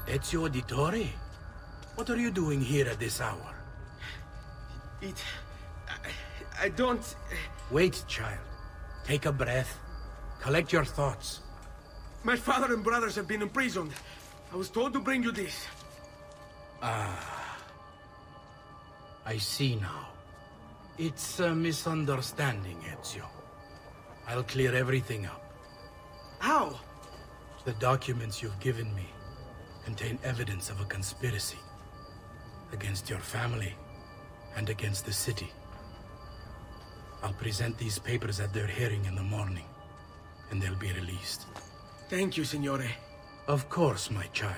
Ezio Auditore? What are you doing here at this hour? I don't... Wait, child. Take a breath. Collect your thoughts. My father and brothers have been imprisoned. I was told to bring you this. Ah. I see now. It's a misunderstanding, Ezio. I'll clear everything up. How? The documents you've given me contain evidence of a conspiracy against your family and against the city. I'll present these papers at their hearing in the morning, and they'll be released. Thank you, Signore. Of course, my child.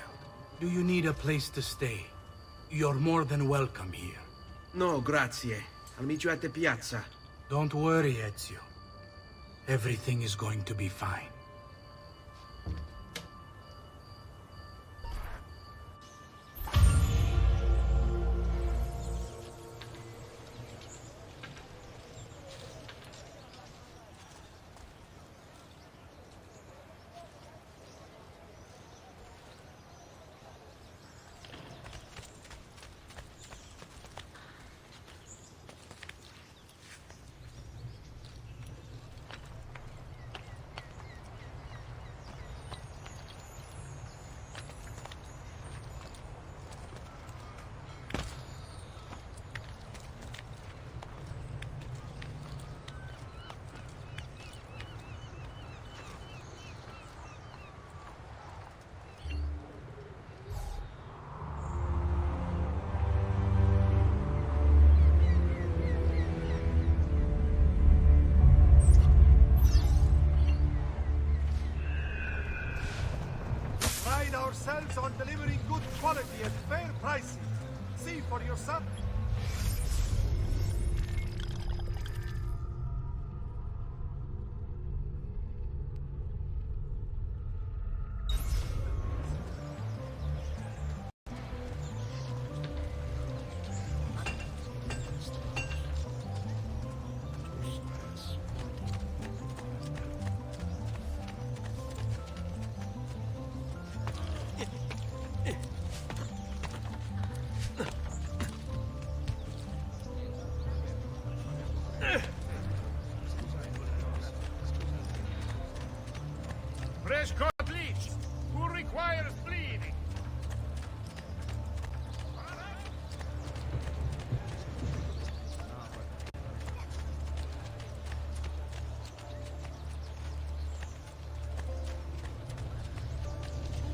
Do you need a place to stay? You're more than welcome here. No, grazie. I'll meet you at the piazza. Don't worry, Ezio. Everything is going to be fine. Ourselves on delivering good quality at fair prices. See for yourself. Fresh cut leech. Who requires bleeding?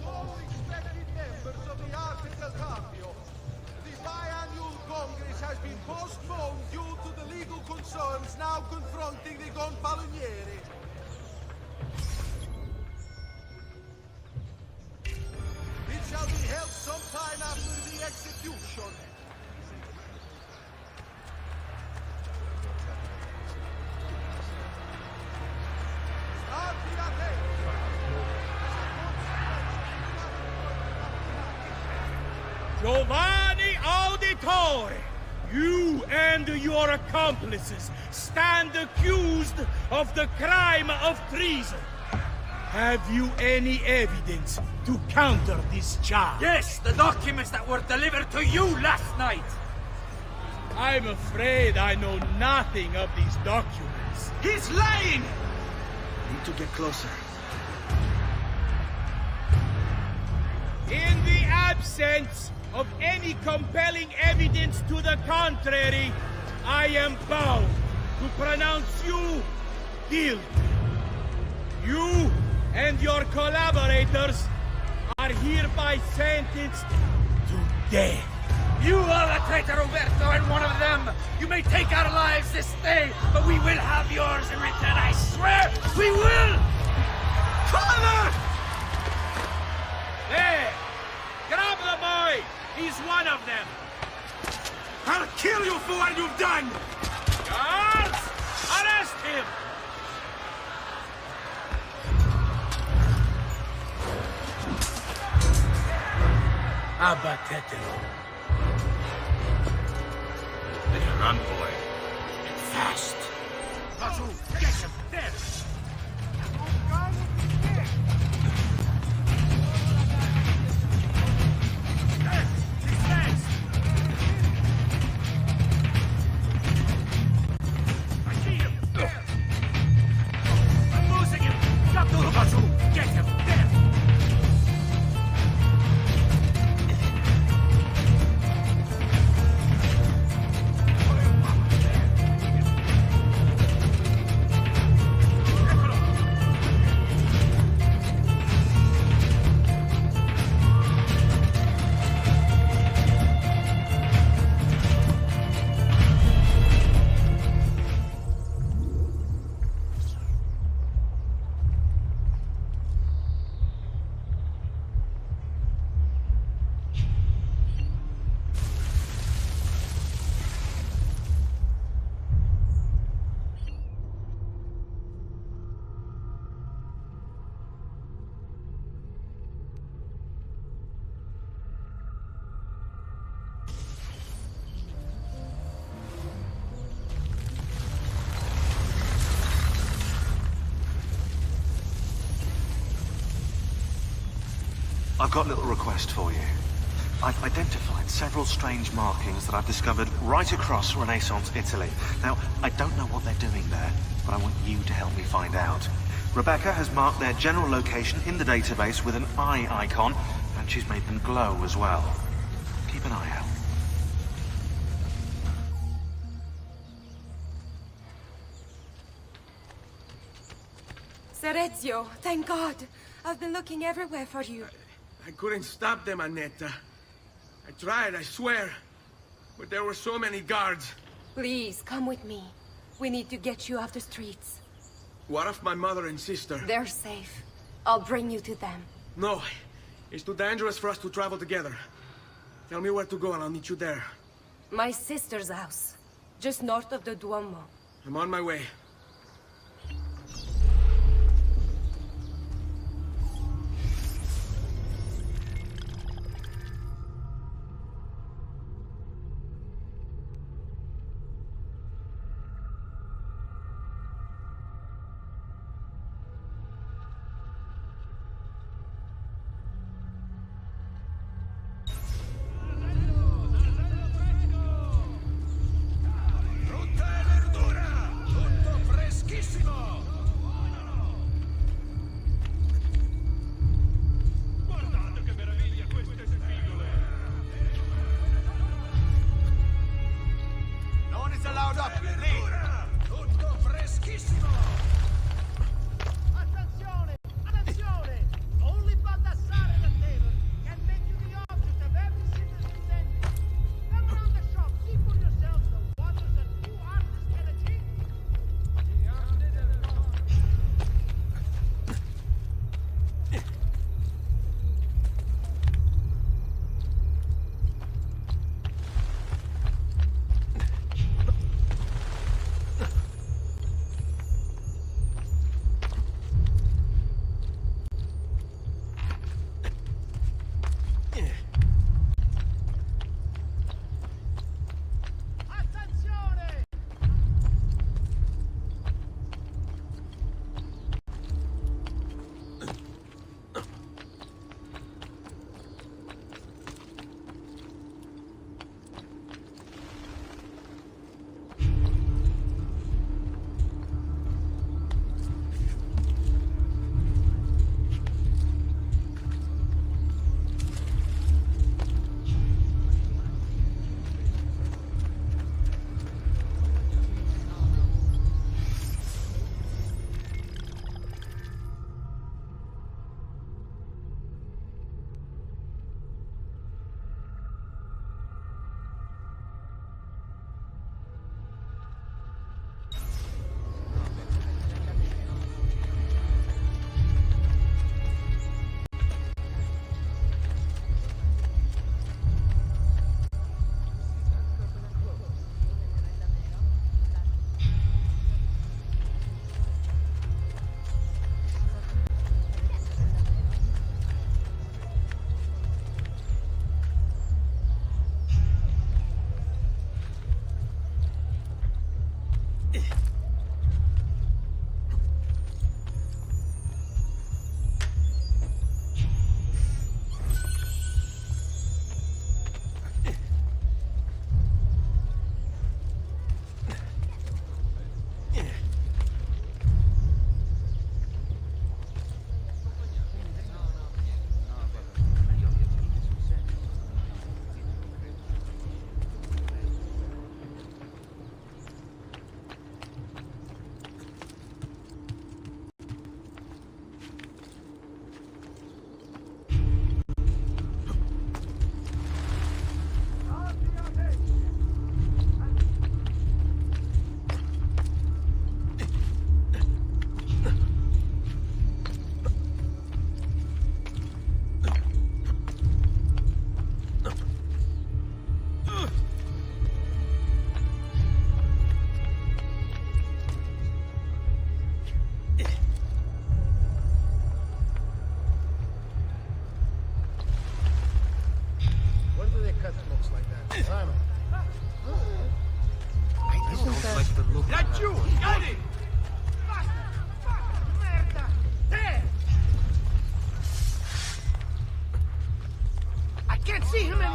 All expected members of the Article Cambio. The biannual Congress has been postponed due to the legal concerns now confronting the Gonfalonieri. It shall be held sometime after the execution. State attenti! Giovanni Auditore, you and your accomplices stand accused of the crime of treason. Have you any evidence to counter this charge? Yes, the documents that were delivered to you last night. I'm afraid I know nothing of these documents. He's lying! Need to get closer. In the absence of any compelling evidence to the contrary, I am bound to pronounce you guilty. You and your collaborators are hereby sentenced to death. You are the traitor, Roberto, and one of them. You may take our lives this day, but we will have yours in return, I swear! We will! He's one of them! I'll kill you for what you've done! Guards! Arrest him! Abatetelo. Better run, boy. And fast. Bazu, get him! There! Get him! There! I've got a little request for you. I've identified several strange markings that I've discovered right across Renaissance Italy. Now, I don't know what they're doing there, but I want you to help me find out. Rebecca has marked their general location in the database with an eye icon, and she's made them glow as well. Keep an eye out. Serezio, thank God. I've been looking everywhere for you. I couldn't stop them, Annetta. I tried, I swear. But there were so many guards. Please, come with me. We need to get you off the streets. What of my mother and sister? They're safe. I'll bring you to them. No. It's too dangerous for us to travel together. Tell me where to go and I'll meet you there. My sister's house. Just north of the Duomo. I'm on my way.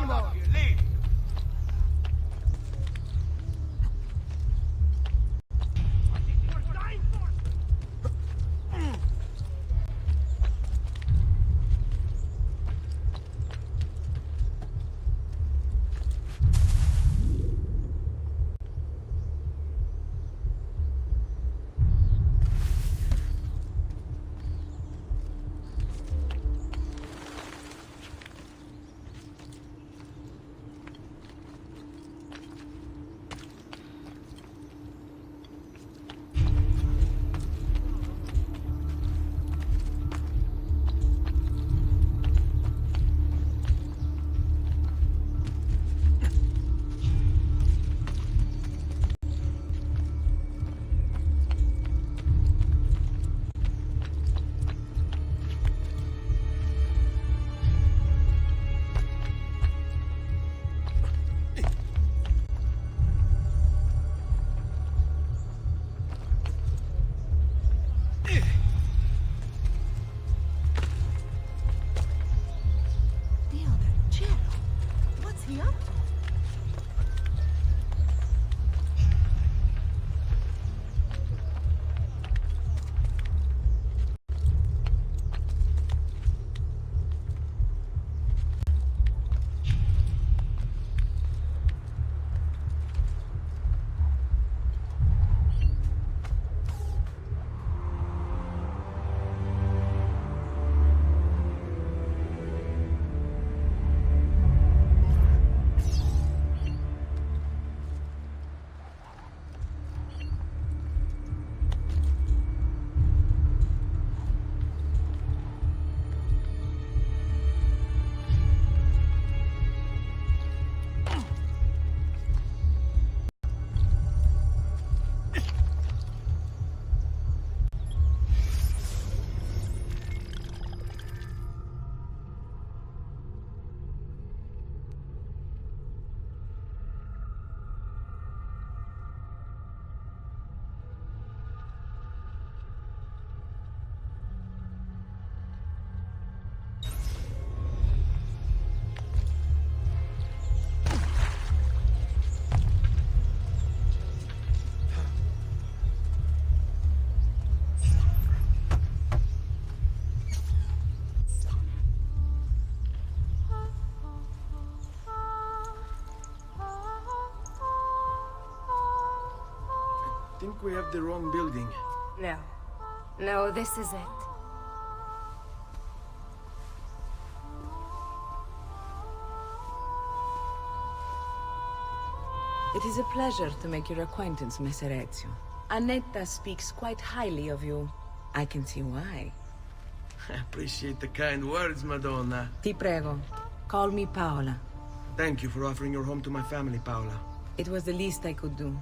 Come on. Leave. What's he up to? I think we have the wrong building. No. No, this is it. It is a pleasure to make your acquaintance, Messer Ezio. Annetta speaks quite highly of you. I can see why. I appreciate the kind words, Madonna. Ti prego. Call me Paola. Thank you for offering your home to my family, Paola. It was the least I could do.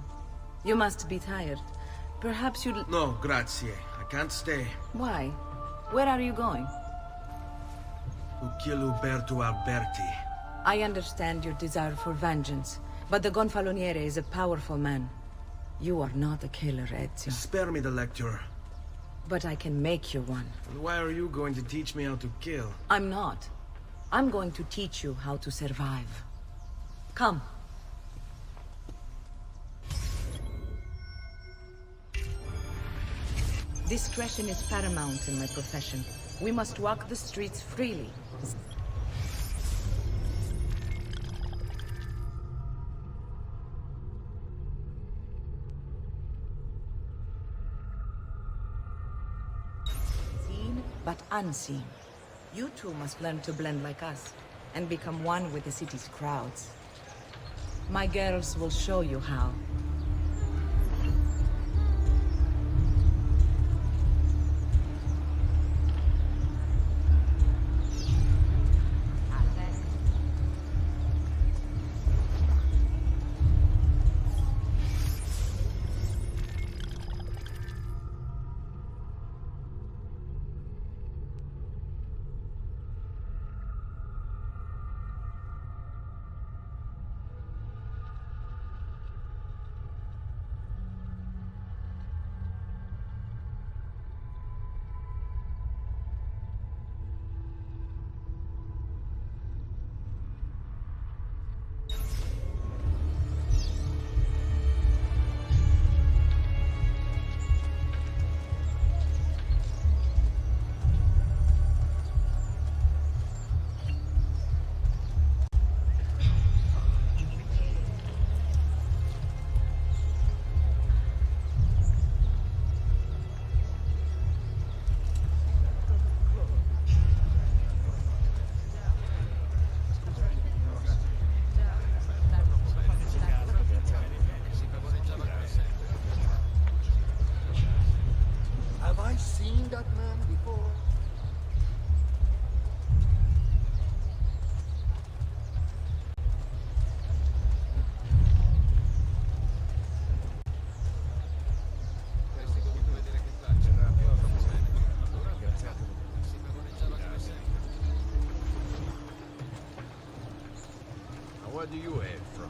You must be tired. Perhaps you'd... No, grazie. I can't stay. Why? Where are you going? To kill Uberto Alberti. I understand your desire for vengeance, but the Gonfaloniere is a powerful man. You are not a killer, Ezio. Spare me the lecture. But I can make you one. And why are you going to teach me how to kill? I'm not. I'm going to teach you how to survive. Come. Discretion is paramount in my profession. We must walk the streets freely. Seen, but unseen. You two must learn to blend like us, and become one with the city's crowds. My girls will show you how. do you hail from?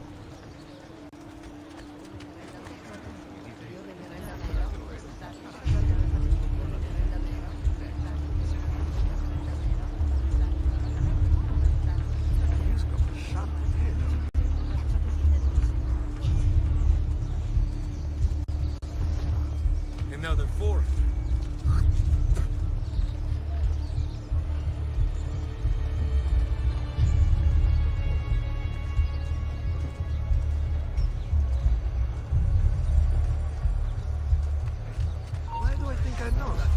Another fourth. Why do I think I know that?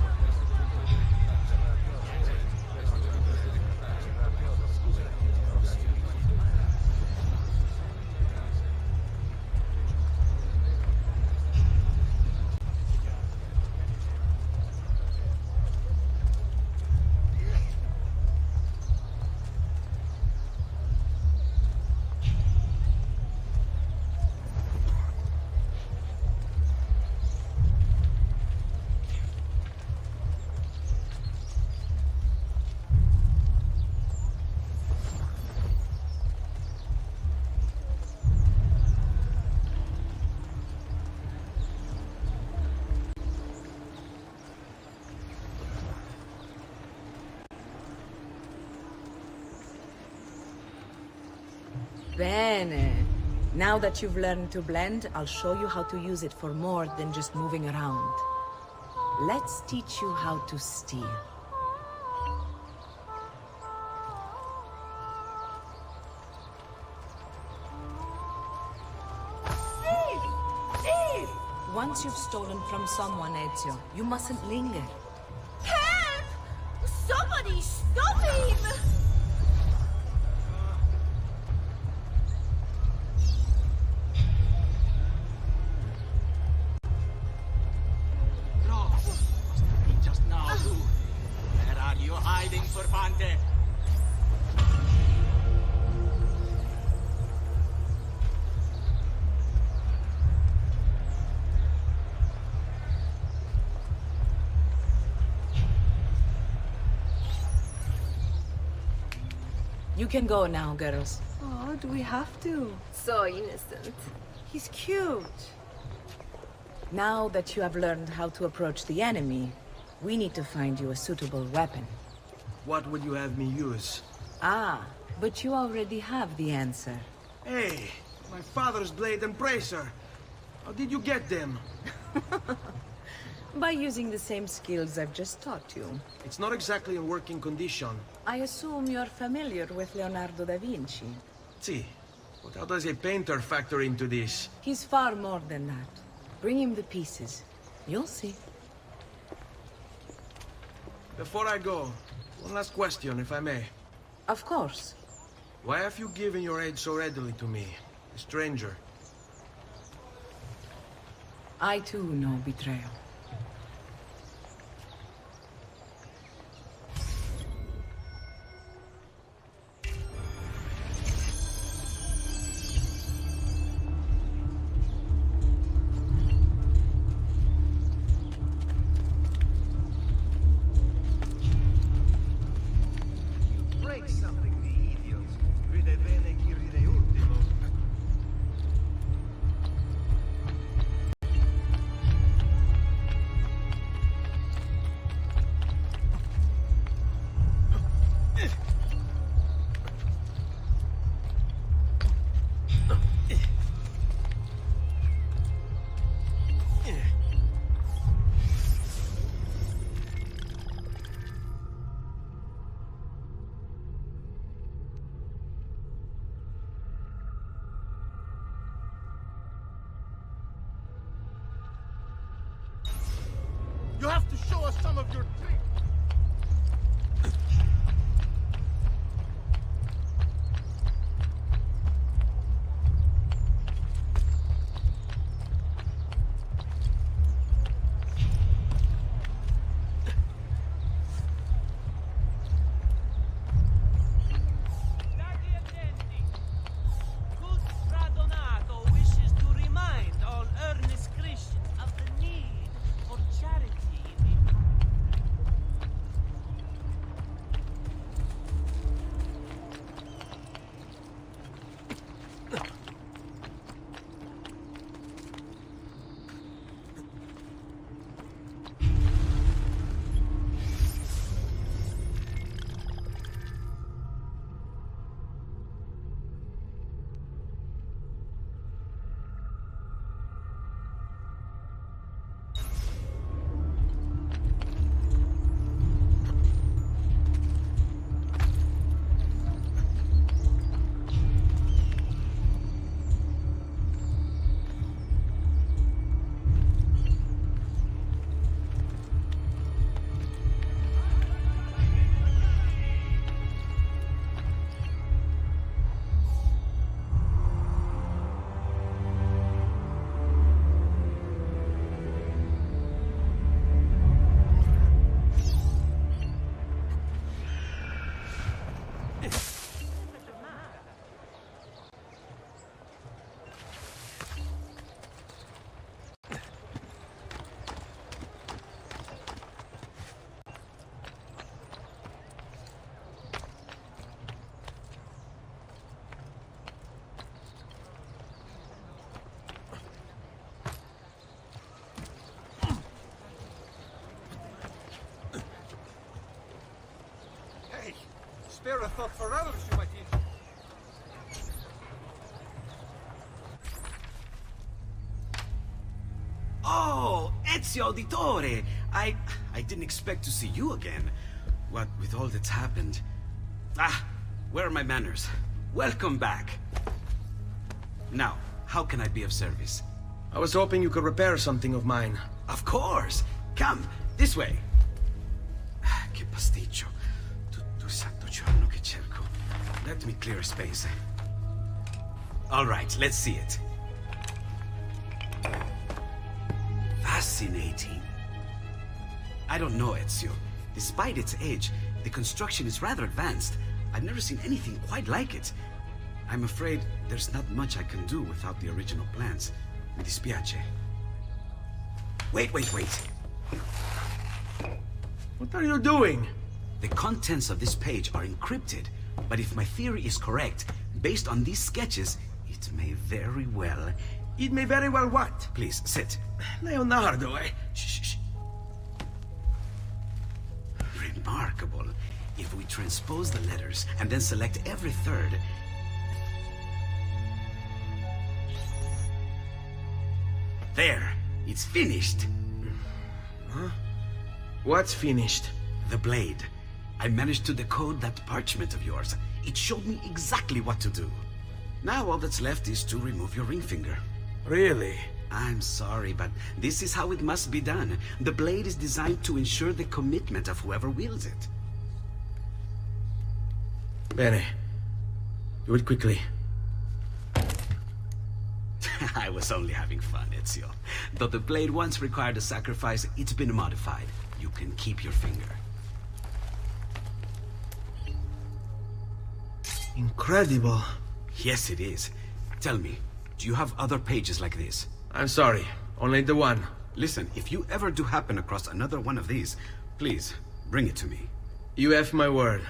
Bene. Now that you've learned to blend, I'll show you how to use it for more than just moving around. Let's teach you how to steal. Once you've stolen from someone, Ezio, you mustn't linger. Help! Somebody stop him! Just now, who? Where are you hiding, Furfante? You can go now, girls. Oh, do we have to? So innocent. He's cute. Now that you have learned how to approach the enemy, we need to find you a suitable weapon. What would you have me use? Ah, but you already have the answer. Hey, my father's blade and bracer. How did you get them? By using the same skills I've just taught you. It's not exactly in working condition. I assume you're familiar with Leonardo da Vinci. See, but how does a painter factor into this? He's far more than that. Bring him the pieces. You'll see. Before I go, one last question, if I may. Of course. Why have you given your aid so readily to me, a stranger? I too know betrayal. Break something, the idiots. Ride bene chi ride ultimo. You have to show us some of your tricks. Good Radonato wishes to remind all earnest Christians of the need for charity. spare a thought for others, you might eat. Oh, Ezio Auditore! I didn't expect to see you again. What with all that's happened. Ah, where are my manners? Welcome back. Now, how can I be of service? I was hoping you could repair something of mine. Of course! Come, this way! Che pasticcio. Tutto santo giorno che cerco. Let me clear a space. All right, let's see it. Fascinating. I don't know, Ezio. Despite its age, the construction is rather advanced. I've never seen anything quite like it. I'm afraid there's not much I can do without the original plans. Mi dispiace. Wait. What are you doing? The contents of this page are encrypted, but if my theory is correct, based on these sketches, it may very well... It may very well what? Please, sit. Leonardo, Shh. Remarkable. If we transpose the letters and then select every third... There! It's finished! Huh? What's finished? The blade. I managed to decode that parchment of yours. It showed me exactly what to do. Now all that's left is to remove your ring finger. Really? I'm sorry, but this is how it must be done. The blade is designed to ensure the commitment of whoever wields it. Bene. Do it quickly. I was only having fun, Ezio. Though the blade once required a sacrifice, it's been modified. You can keep your finger. Incredible. Yes, it is. Tell me, do you have other pages like this? I'm sorry, only the one. Listen, if you ever do happen across another one of these, please, bring it to me. You have my word.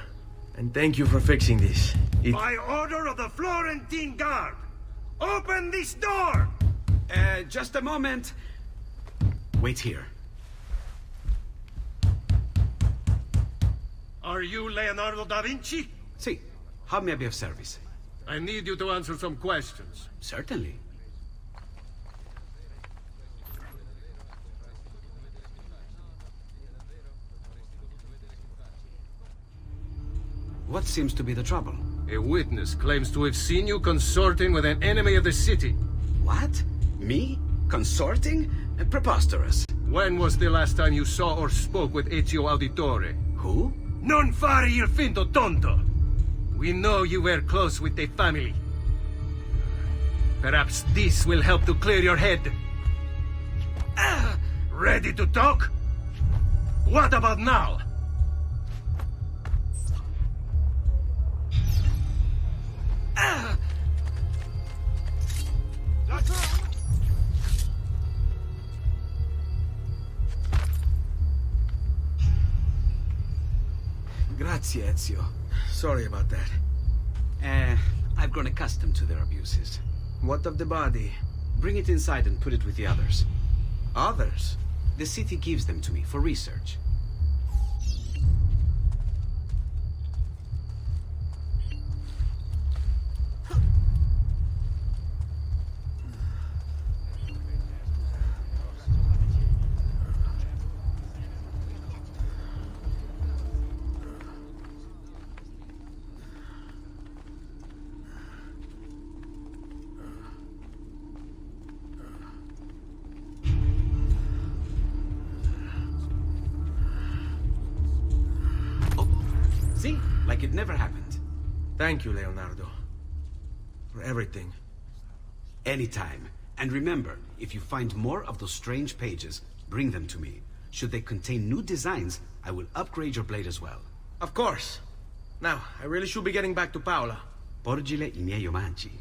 And thank you for fixing this. By order of the Florentine Guard! Open this door! Just a moment. Wait here. Are you Leonardo da Vinci? See, how may I be of service? I need you to answer some questions. Certainly. What seems to be the trouble? A witness claims to have seen you consorting with an enemy of the city. What? Me? Consorting? Preposterous. When was the last time you saw or spoke with Ezio Auditore? Who? Non fare il finto tonto! We know you were close with the family. Perhaps this will help to clear your head. Ready to talk? What about now? Grazie, Ezio. Sorry about that. I've grown accustomed to their abuses. What of the body? Bring it inside and put it with the others. Others? The city gives them to me for research. See? Like it never happened. Thank you, Leonardo. For everything. Anytime. And remember, if you find more of those strange pages, bring them to me. Should they contain new designs, I will upgrade your blade as well. Of course. Now, I really should be getting back to Paola. Porgile I miei omaggi.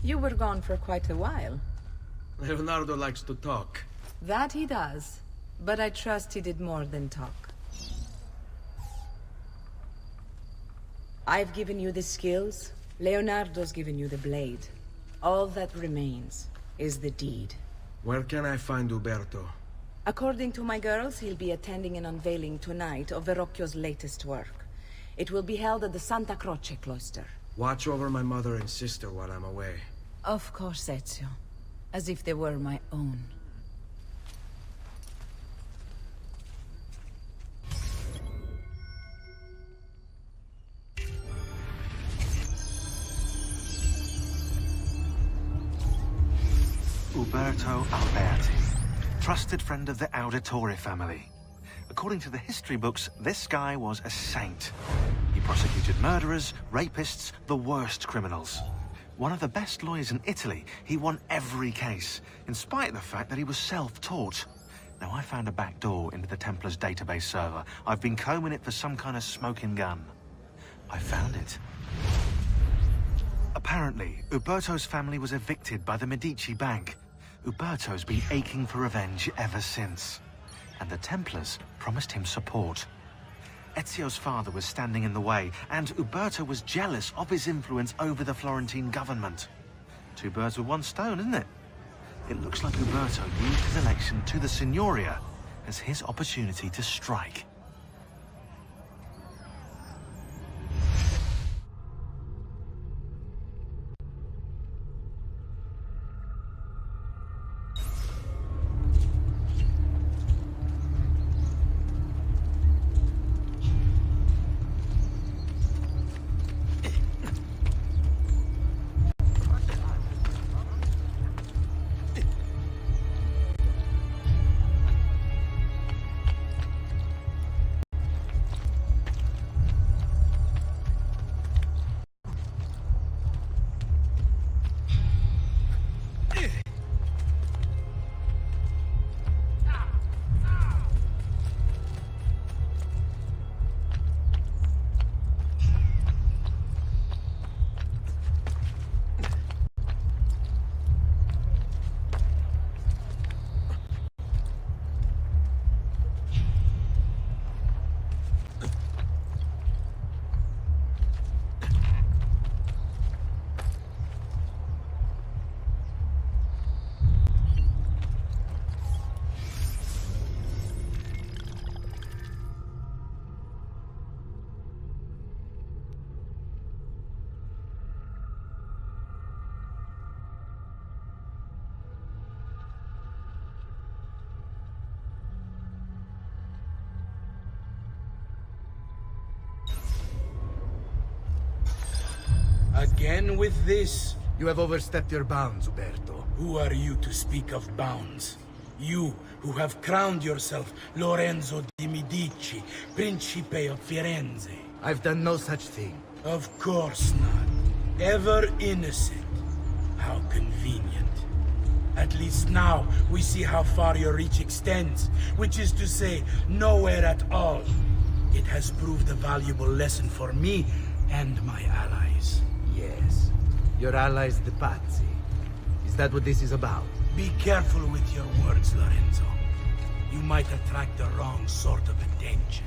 You were gone for quite a while. Leonardo likes to talk. That he does. But I trust he did more than talk. I've given you the skills. Leonardo's given you the blade. All that remains is the deed. Where can I find Uberto? According to my girls, he'll be attending an unveiling tonight of Verrocchio's latest work. It will be held at the Santa Croce cloister. Watch over my mother and sister while I'm away. Of course, Ezio. As if they were my own. Uberto Alberti, trusted friend of the Auditore family. According to the history books, this guy was a saint. He prosecuted murderers, rapists, the worst criminals. One of the best lawyers in Italy, he won every case, in spite of the fact that he was self-taught. Now, I found a back door into the Templars' database server. I've been combing it for some kind of smoking gun. I found it. Apparently, Uberto's family was evicted by the Medici Bank. Uberto's been aching for revenge ever since. And the Templars promised him support. Ezio's father was standing in the way, and Uberto was jealous of his influence over the Florentine government. Two birds with one stone, isn't it? It looks like Uberto used his election to the Signoria as his opportunity to strike. Again with this? You have overstepped your bounds, Uberto. Who are you to speak of bounds? You, who have crowned yourself Lorenzo di Medici, Principe of Firenze. I've done no such thing. Of course not. Ever innocent. How convenient. At least now, we see how far your reach extends, which is to say, nowhere at all. It has proved a valuable lesson for me and my allies. Yes. Your allies, the Pazzi. Is that what this is about? Be careful with your words, Lorenzo. You might attract the wrong sort of attention.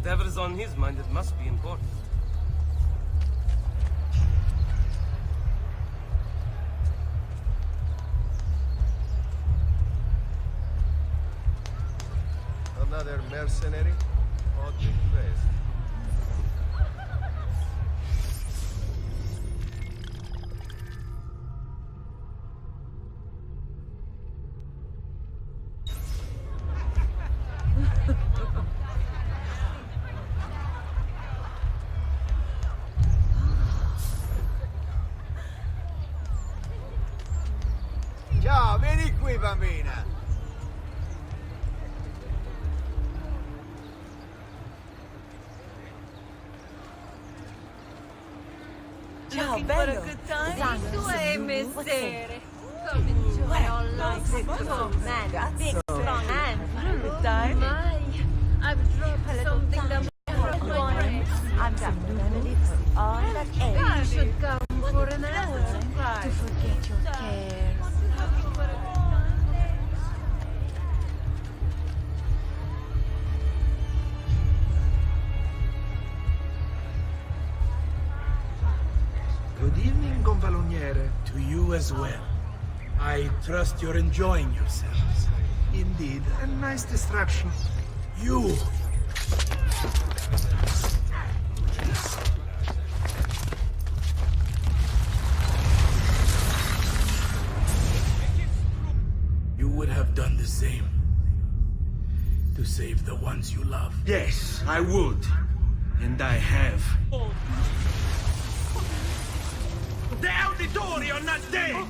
Whatever's on his mind, it must be important. Another mercenary? Oddly placed. Ciao, vieni qui, bambina. Ciao, Looking bello. for a good time? Zanno, Tu è Zulu, mestiere. Come I don't like it. Man, big strong hand. Good time. My, I've dropped something that I've got the remedy for all that I ails you. should come for an hour. To forget your cares. Good evening, Gonfaloniere. To you as well. I trust you're enjoying yourselves. Indeed, a nice distraction. You! You would have done the same. To save the ones you love. Yes, I would. And I have. The Auditori are not dead!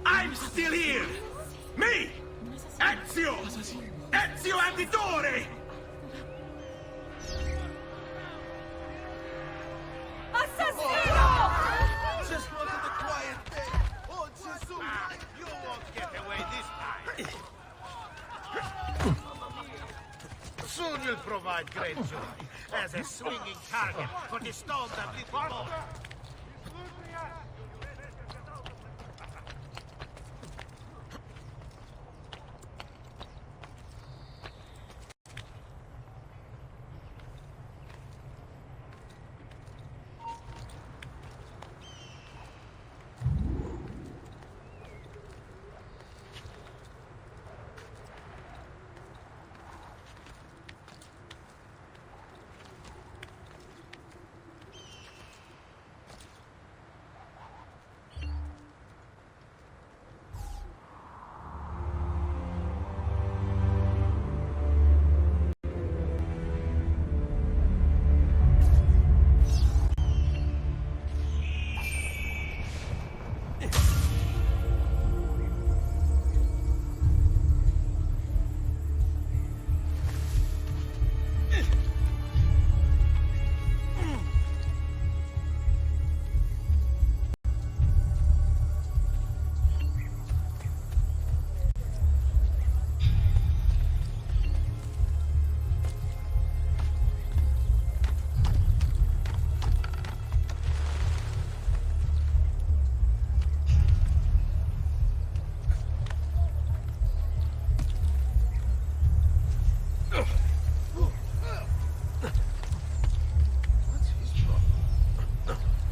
I'm still here! Me! Ezio! Ezio Auditore! Assassino! Just wanted a quiet day. Oh, Gesù! You won't get away this time. Soon you'll provide great joy as a swinging target for the stones of little boy.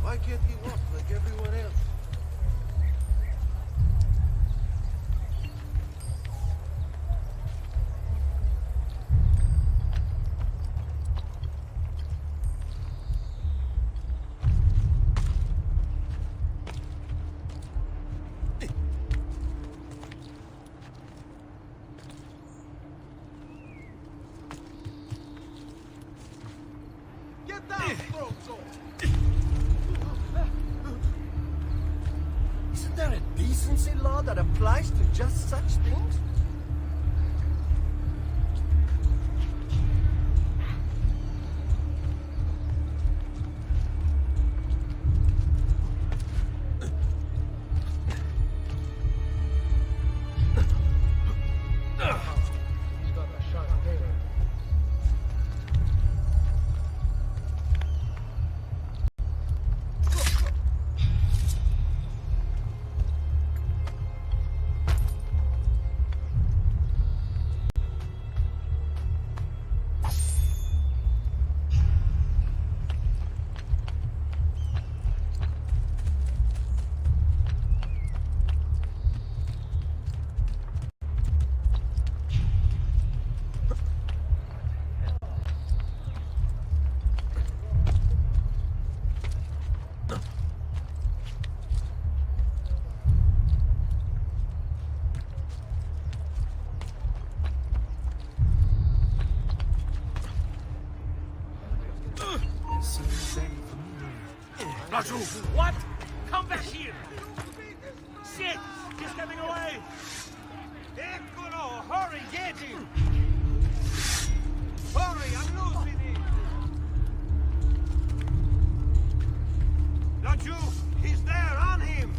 Why can't he walk like everyone else? Get down, Bronzo! Isn't there a decency law that applies to just such things? Raju! What? Come back here! Shit! He's coming away! Eccolo! Hurry, get him! Hurry, I'm losing him! Raju! He's there, on him!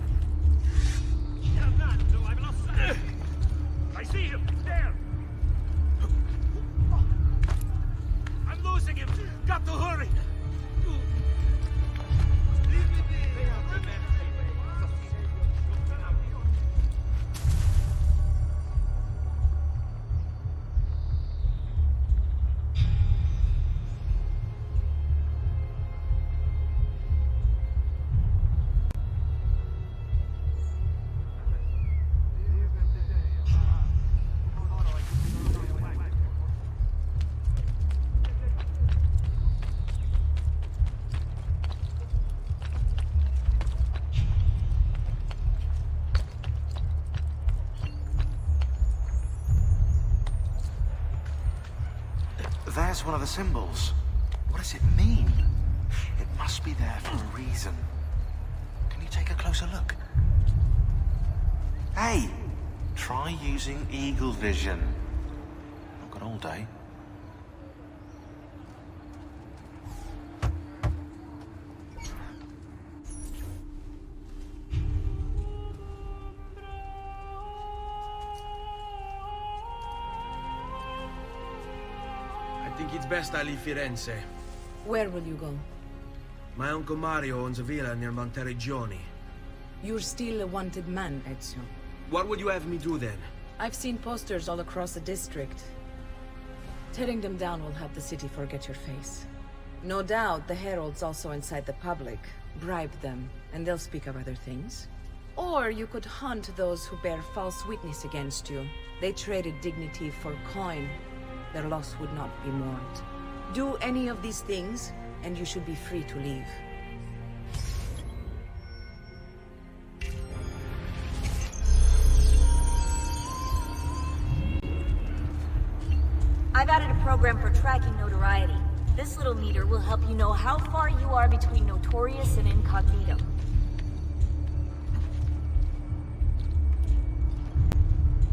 Fernando, I've lost sight! I see him! There! I'm losing him! Got to hurry! There's one of the symbols. What does it mean? It must be there for a reason. Can you take a closer look? Hey! Try using eagle vision. Not got all day. I think it's best I leave Firenze. Where will you go? My Uncle Mario owns a villa near Monteriggioni. You're still a wanted man, Ezio. What would you have me do then? I've seen posters all across the district. Tearing them down will help the city forget your face. No doubt the heralds also incite the public. Bribe them, and they'll speak of other things. Or you could hunt those who bear false witness against you. They traded dignity for coin. Their loss would not be mourned. Do any of these things, and you should be free to leave. I've added a program for tracking notoriety. This little meter will help you know how far you are between notorious and incognito.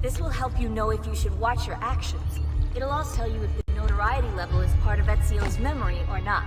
This will help you know if you should watch your actions. It'll also tell you if the notoriety level is part of Ezio's memory or not.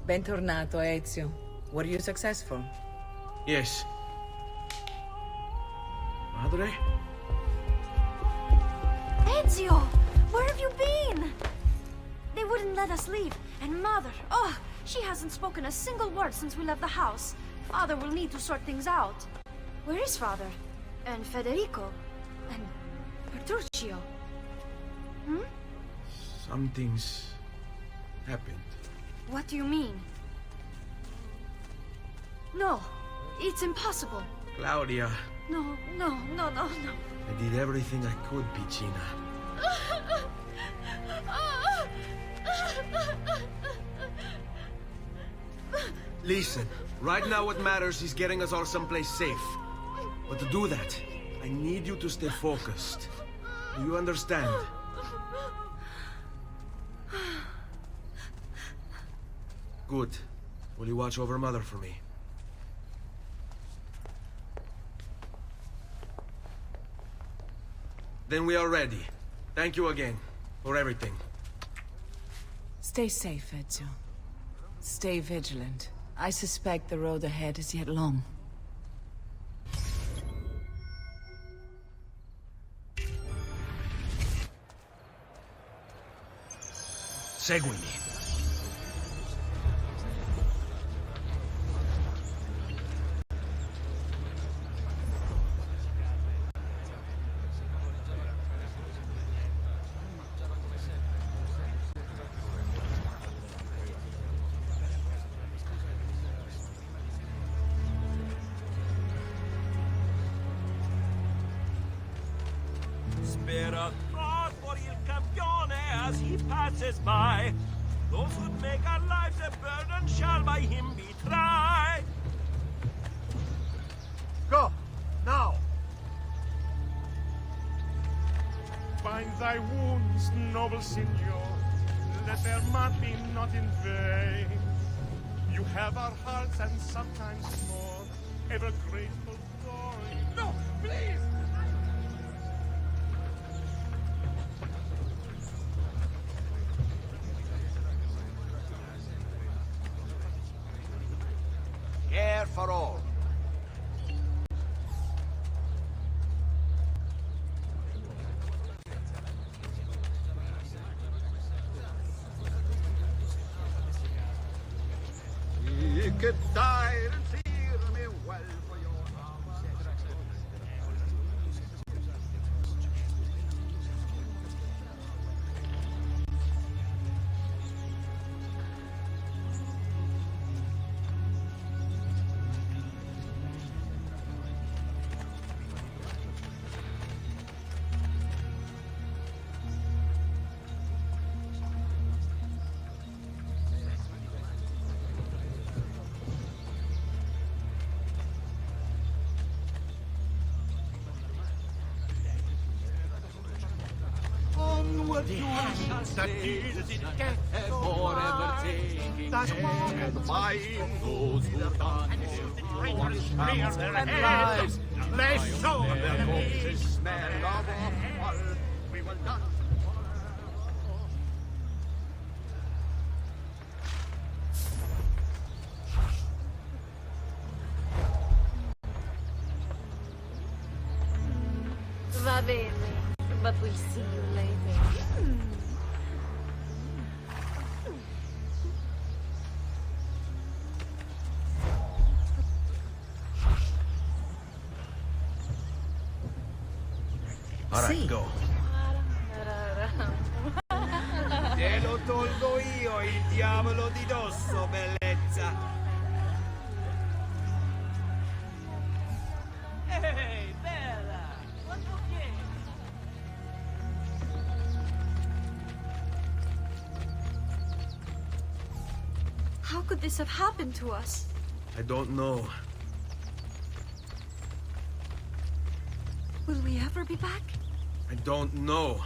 Bentornato, Ezio. Were you successful? Yes. Madre? Ezio! Where have you been? They wouldn't let us leave. And Mother, oh, she hasn't spoken a single word since we left the house. Father will need to sort things out. Where is Father? And Federico? And Petruccio? Hmm? Something's happened. What do you mean? No, it's impossible. Claudia, No. I did everything I could, Piccina. Listen, right now what matters is getting us all someplace safe. But to do that, I need you to stay focused. Do you understand? Good. Will you watch over Mother for me? Then we are ready. Thank you again for everything. Stay safe, Ezio. Stay vigilant. I suspect the road ahead is yet long. Seguimi. Spare a thought for Il Campione as he passes by. Those who make our lives a burden shall by him be tried. Go! Now! Bind thy wounds, noble signor. Let their mark be not in vain. You have our hearts and sometimes more. Ever grateful for you. No! Please! Care for all. could die and fear me well for your onward to that is death forever taking and buying those who done their lives. They show their corpses smell of all. We will not. Va bene, but we'll see you later. All right, go. Te lo tolgo io, il diavolo di dosso, bellezza. Hey, Bella! Quanto vieni? How could this have happened to us? I don't know. Will we ever be back? I don't know.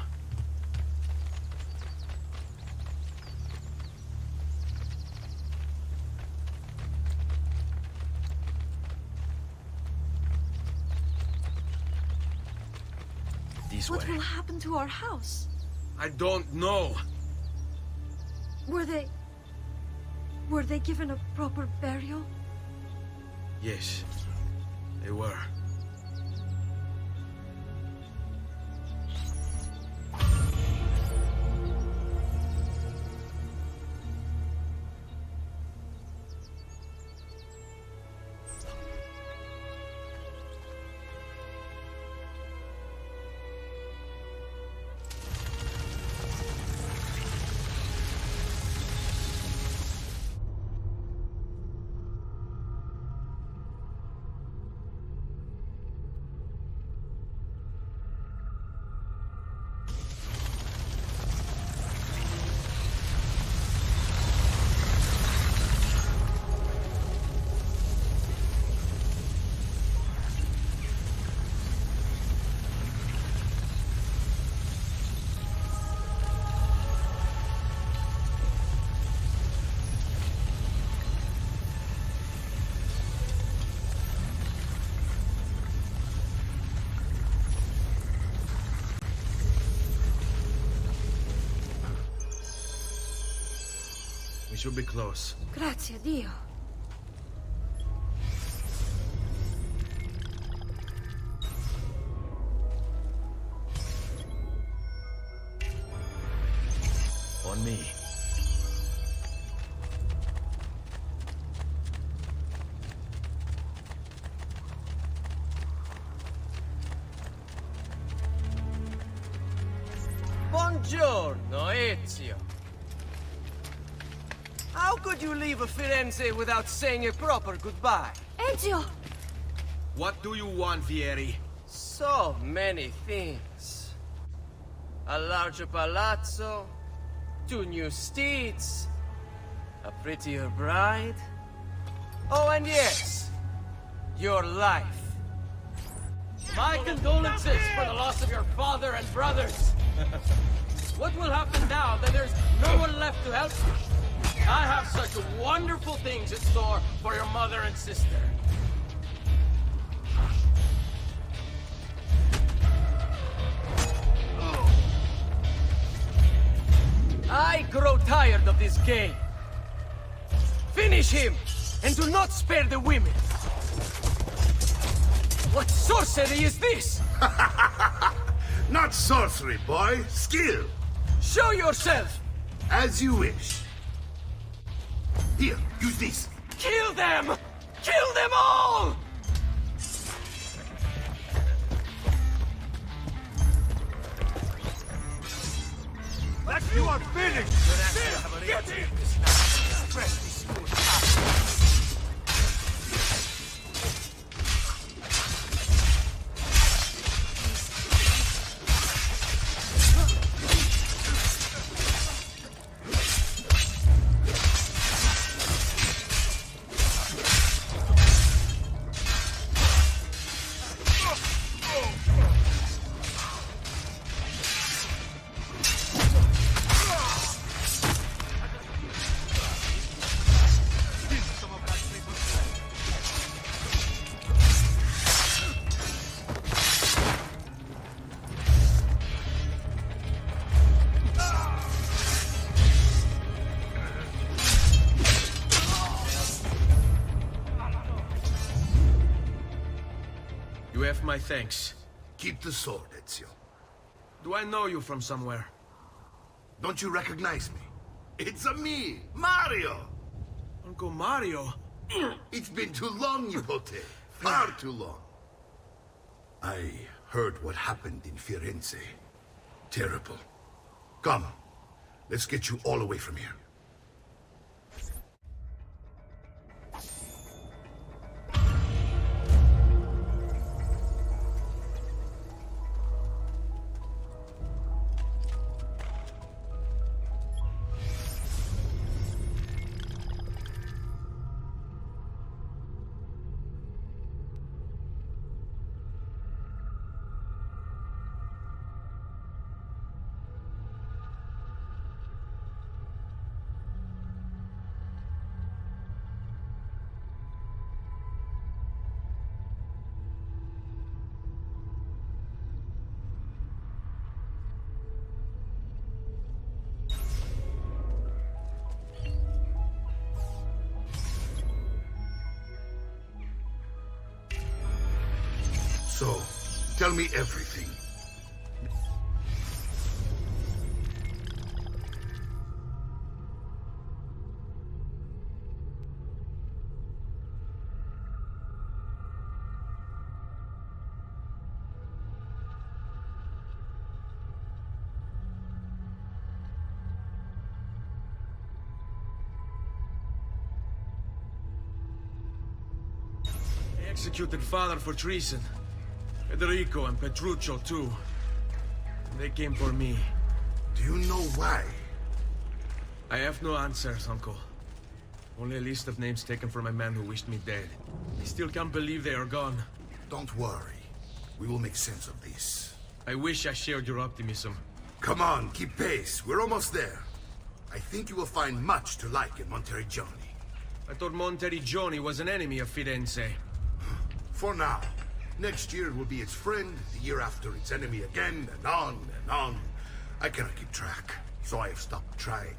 This What way. will happen to our house? I don't know. Were they given a proper burial? Yes, they were. We should be close. Grazie a Dio. On me. Buongiorno, Ezio. How could you leave a Firenze without saying a proper goodbye? Ezio! What do you want, Vieri? So many things. A larger palazzo, 2 new steeds, a prettier bride. Oh, and yes, your life. My condolences for the loss of your father and brothers. What will happen now that there's no one left to help you? I have such wonderful things in store for your mother and sister. I grow tired of this game. Finish him, and do not spare the women. What sorcery is this? Not sorcery, boy. Skill. Show yourself! As you wish. Here, use this. Kill them! Kill them all! You are finished! Get in! You have my thanks. Keep the sword, Ezio. Do I know you from somewhere? Don't you recognize me? It's me, Mario! Uncle Mario? It's been too long, Nipote. Far too long. I heard what happened in Firenze. Terrible. Come, let's get you all away from here. So, tell me everything. They executed father for treason. Federico and Petruccio, too. They came for me. Do you know why? I have no answers, Uncle. Only a list of names taken from a man who wished me dead. I still can't believe they are gone. Don't worry. We will make sense of this. I wish I shared your optimism. Come on, keep pace. We're almost there. I think you will find much to like in Monteriggioni. I thought Monteriggioni was an enemy of Firenze. For now. Next year it will be its friend, the year after its enemy again, and on and on. I cannot keep track, so I have stopped trying.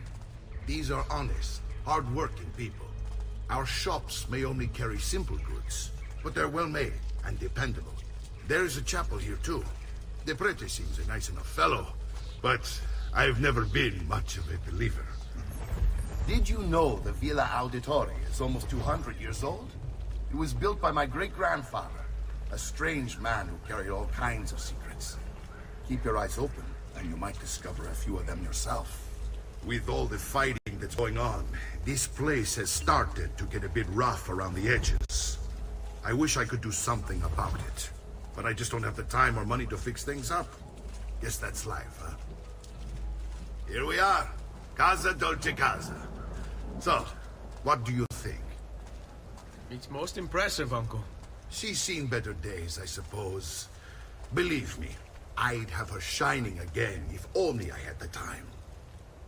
These are honest, hard-working people. Our shops may only carry simple goods, but they're well-made and dependable. There is a chapel here, too. The Prete seems a nice enough fellow, but I've never been much of a believer. Did you know the Villa Auditore is almost 200 years old? It was built by my great-grandfather. A strange man who carried all kinds of secrets. Keep your eyes open, and you might discover a few of them yourself. With all the fighting that's going on, this place has started to get a bit rough around the edges. I wish I could do something about it, but I just don't have the time or money to fix things up. Guess that's life, huh? Here we are. Casa Dolce Casa. So, what do you think? It's most impressive, Uncle. She's seen better days, I suppose. Believe me, I'd have her shining again if only I had the time.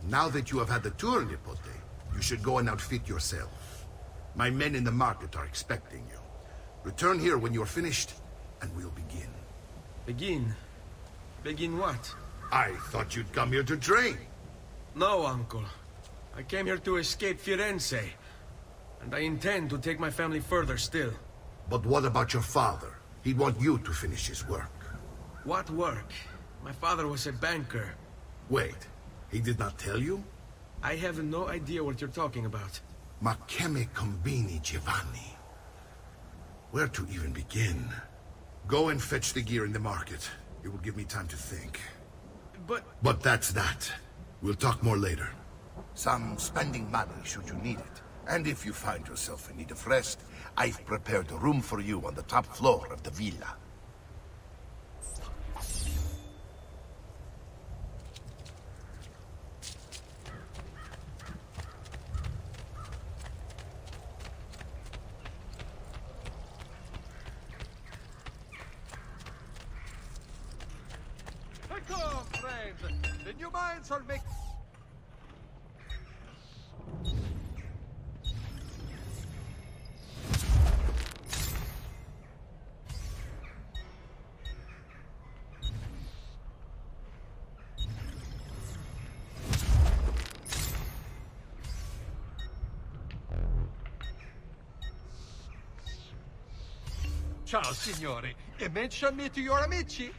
Now that you have had the tour, Nipote, you should go and outfit yourself. My men in the market are expecting you. Return here when you're finished, and we'll begin. Begin? Begin what? I thought you'd come here to train. No, Uncle. I came here to escape Firenze, and I intend to take my family further still. But what about your father? He'd want you to finish his work. What work? My father was a banker. Wait, he did not tell you? I have no idea what you're talking about. Ma che me combini, Giovanni? Where to even begin? Go and fetch the gear in the market. It will give me time to think. But that's that. We'll talk more later. Some spending money should you need it. And if you find yourself in need of rest, I've prepared a room for you on the top floor of the villa. Come, friends! The new mines are making... Ciao, signore. E mention me to your amici?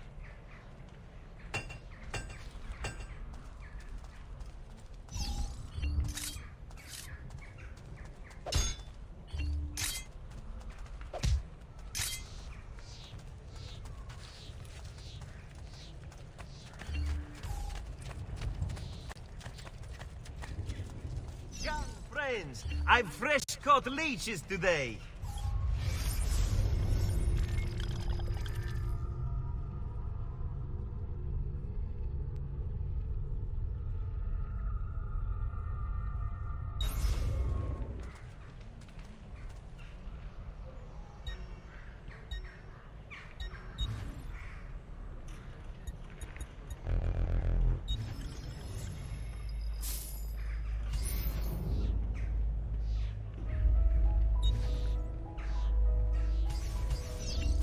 Young friends, I've fresh caught leeches today.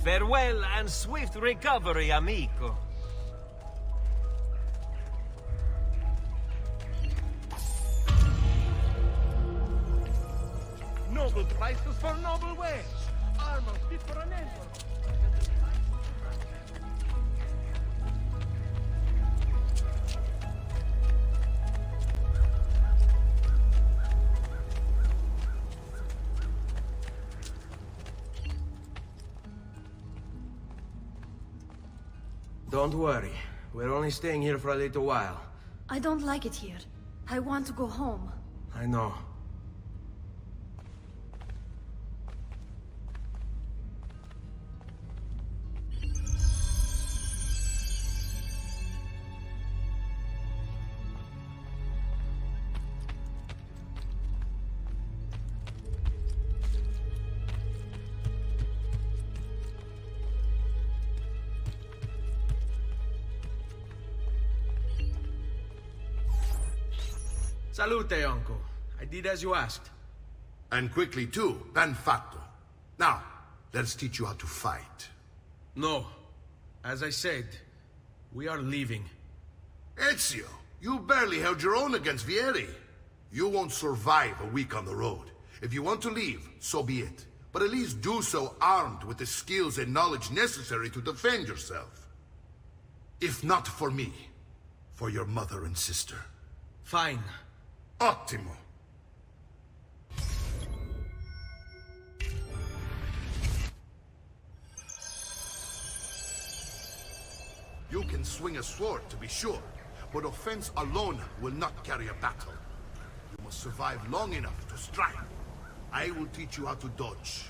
Farewell and swift recovery, amico. Noble prices for noble wares. Armor fit for an emperor. Don't worry. We're only staying here for a little while. I don't like it here. I want to go home. I know. Salute, uncle. I did as you asked. And quickly too, ben fatto. Now, let's teach you how to fight. No. As I said, we are leaving. Ezio, you barely held your own against Vieri. You won't survive a week on the road. If you want to leave, so be it. But at least do so armed with the skills and knowledge necessary to defend yourself. If not for me, for your mother and sister. Fine. Ottimo. You can swing a sword, to be sure, but offense alone will not carry a battle. You must survive long enough to strike. I will teach you how to dodge.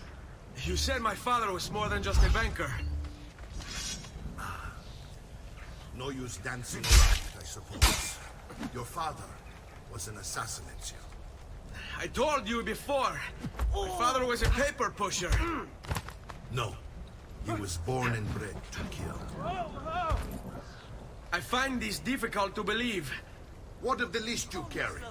You said my father was more than just a banker. No use dancing around, I suppose. Your father was an assassin, Ezio. I told you before. My father was a paper pusher. No. He was born and bred to kill. I find this difficult to believe. What of the list you carry?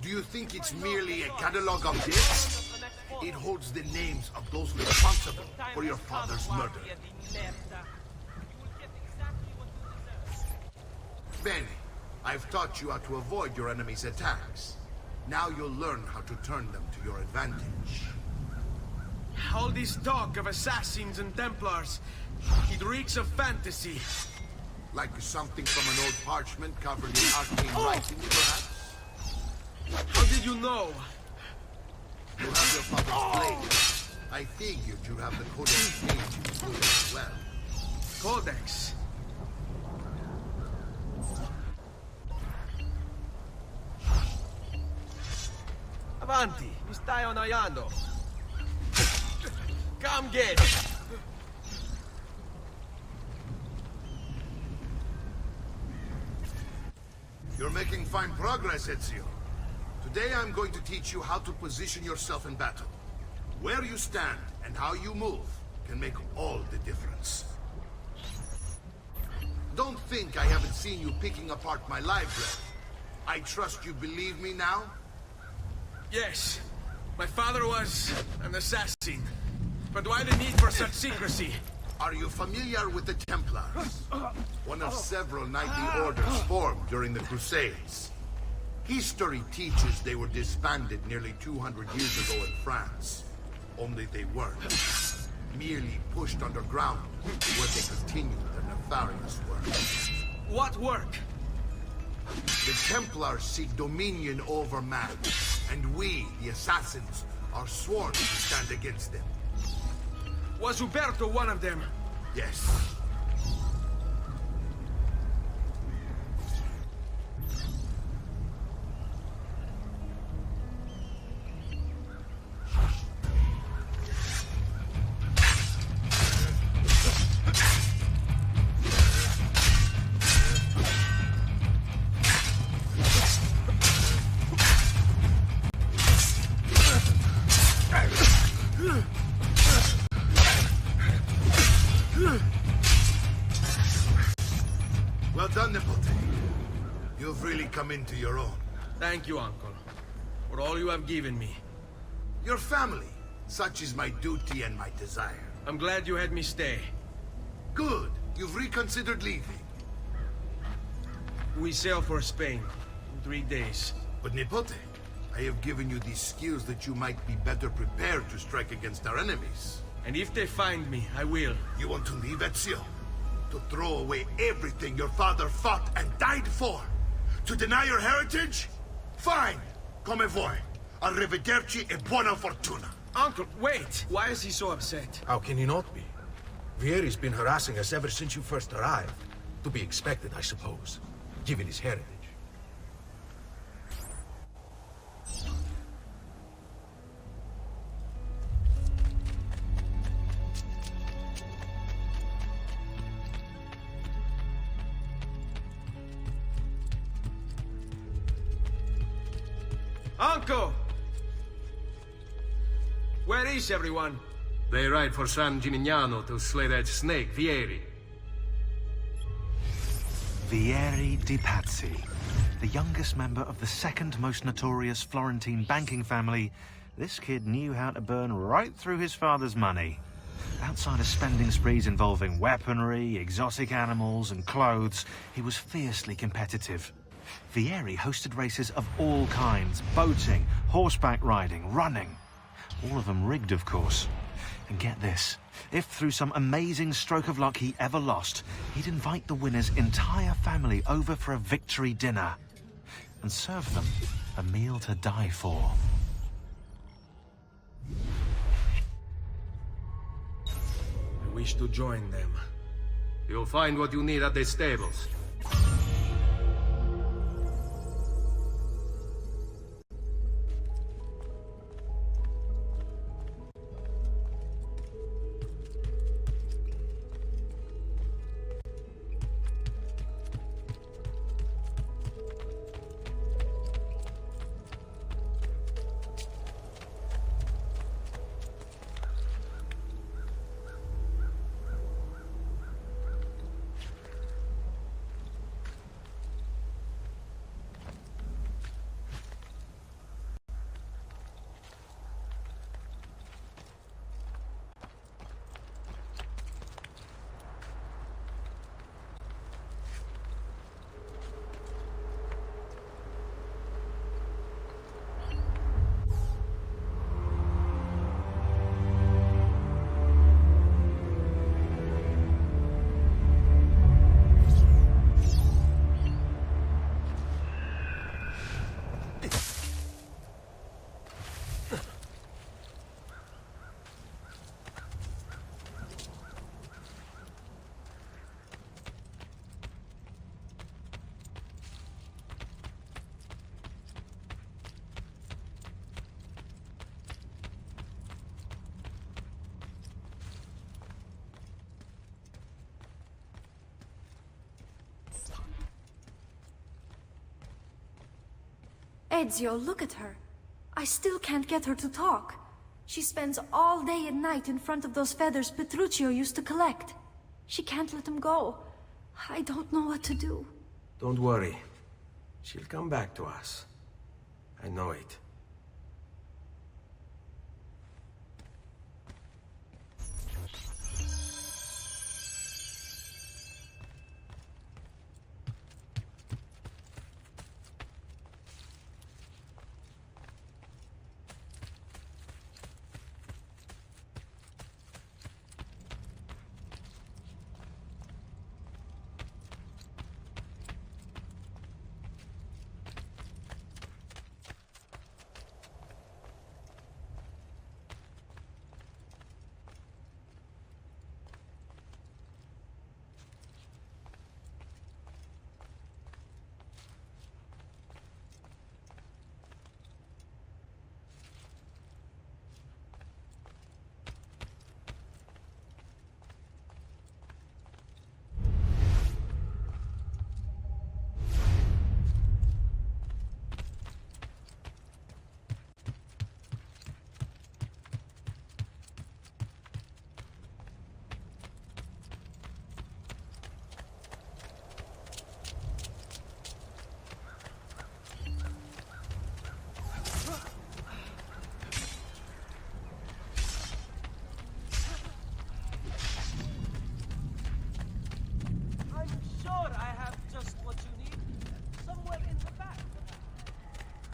Do you think it's merely a catalog of deaths? It holds the names of those responsible for your father's murder. Bene. I've taught you how to avoid your enemy's attacks. Now you'll learn how to turn them to your advantage. All this talk of assassins and Templars, it reeks of fantasy. Like something from an old parchment covered in arcane writing, perhaps? How did you know? You have your father's blade. I figured you have the Codex page included as well. Codex? Avanti, mi stai annoiando. Come get it. You're making fine progress, Ezio. Today I'm going to teach you how to position yourself in battle. Where you stand and how you move can make all the difference. Don't think I haven't seen you picking apart my library. I trust you believe me now? Yes. My father was an assassin. But why the need for such secrecy? Are you familiar with the Templars? One of several knightly orders formed during the Crusades. History teaches they were disbanded nearly 200 years ago in France. Only they weren't. Merely pushed underground, where they continued their nefarious work. What work? The Templars seek dominion over man, and we, the assassins, are sworn to stand against them. Was Uberto one of them? Yes. Well done, Nipote. You've really come into your own. Thank you, Uncle, for all you have given me. Your family. Such is my duty and my desire. I'm glad you had me stay. Good. You've reconsidered leaving. We sail for Spain in 3 days. But Nipote, I have given you these skills that you might be better prepared to strike against our enemies. And if they find me, I will. You want to leave, Ezio? To throw away everything your father fought and died for? To deny your heritage? Fine! Come vuoi. Arrivederci e buona fortuna. Uncle, wait! Why is he so upset? How can he not be? Vieri's been harassing us ever since you first arrived. To be expected, I suppose, given his heritage. Uncle! Where is everyone? They ride for San Gimignano to slay that snake, Vieri. Vieri di Pazzi, the youngest member of the second most notorious Florentine banking family. This kid knew how to burn right through his father's money. Outside of spending sprees involving weaponry, exotic animals, and clothes, he was fiercely competitive. Vieri hosted races of all kinds, boating, horseback riding, running. All of them rigged, of course. And get this, if through some amazing stroke of luck he ever lost, he'd invite the winner's entire family over for a victory dinner and serve them a meal to die for. I wish to join them. You'll find what you need at the stables. Ezio, look at her. I still can't get her to talk. She spends all day and night in front of those feathers Petruchio used to collect. She can't let them go. I don't know what to do. Don't worry. She'll come back to us. I know it.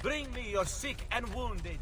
Bring me your sick and wounded.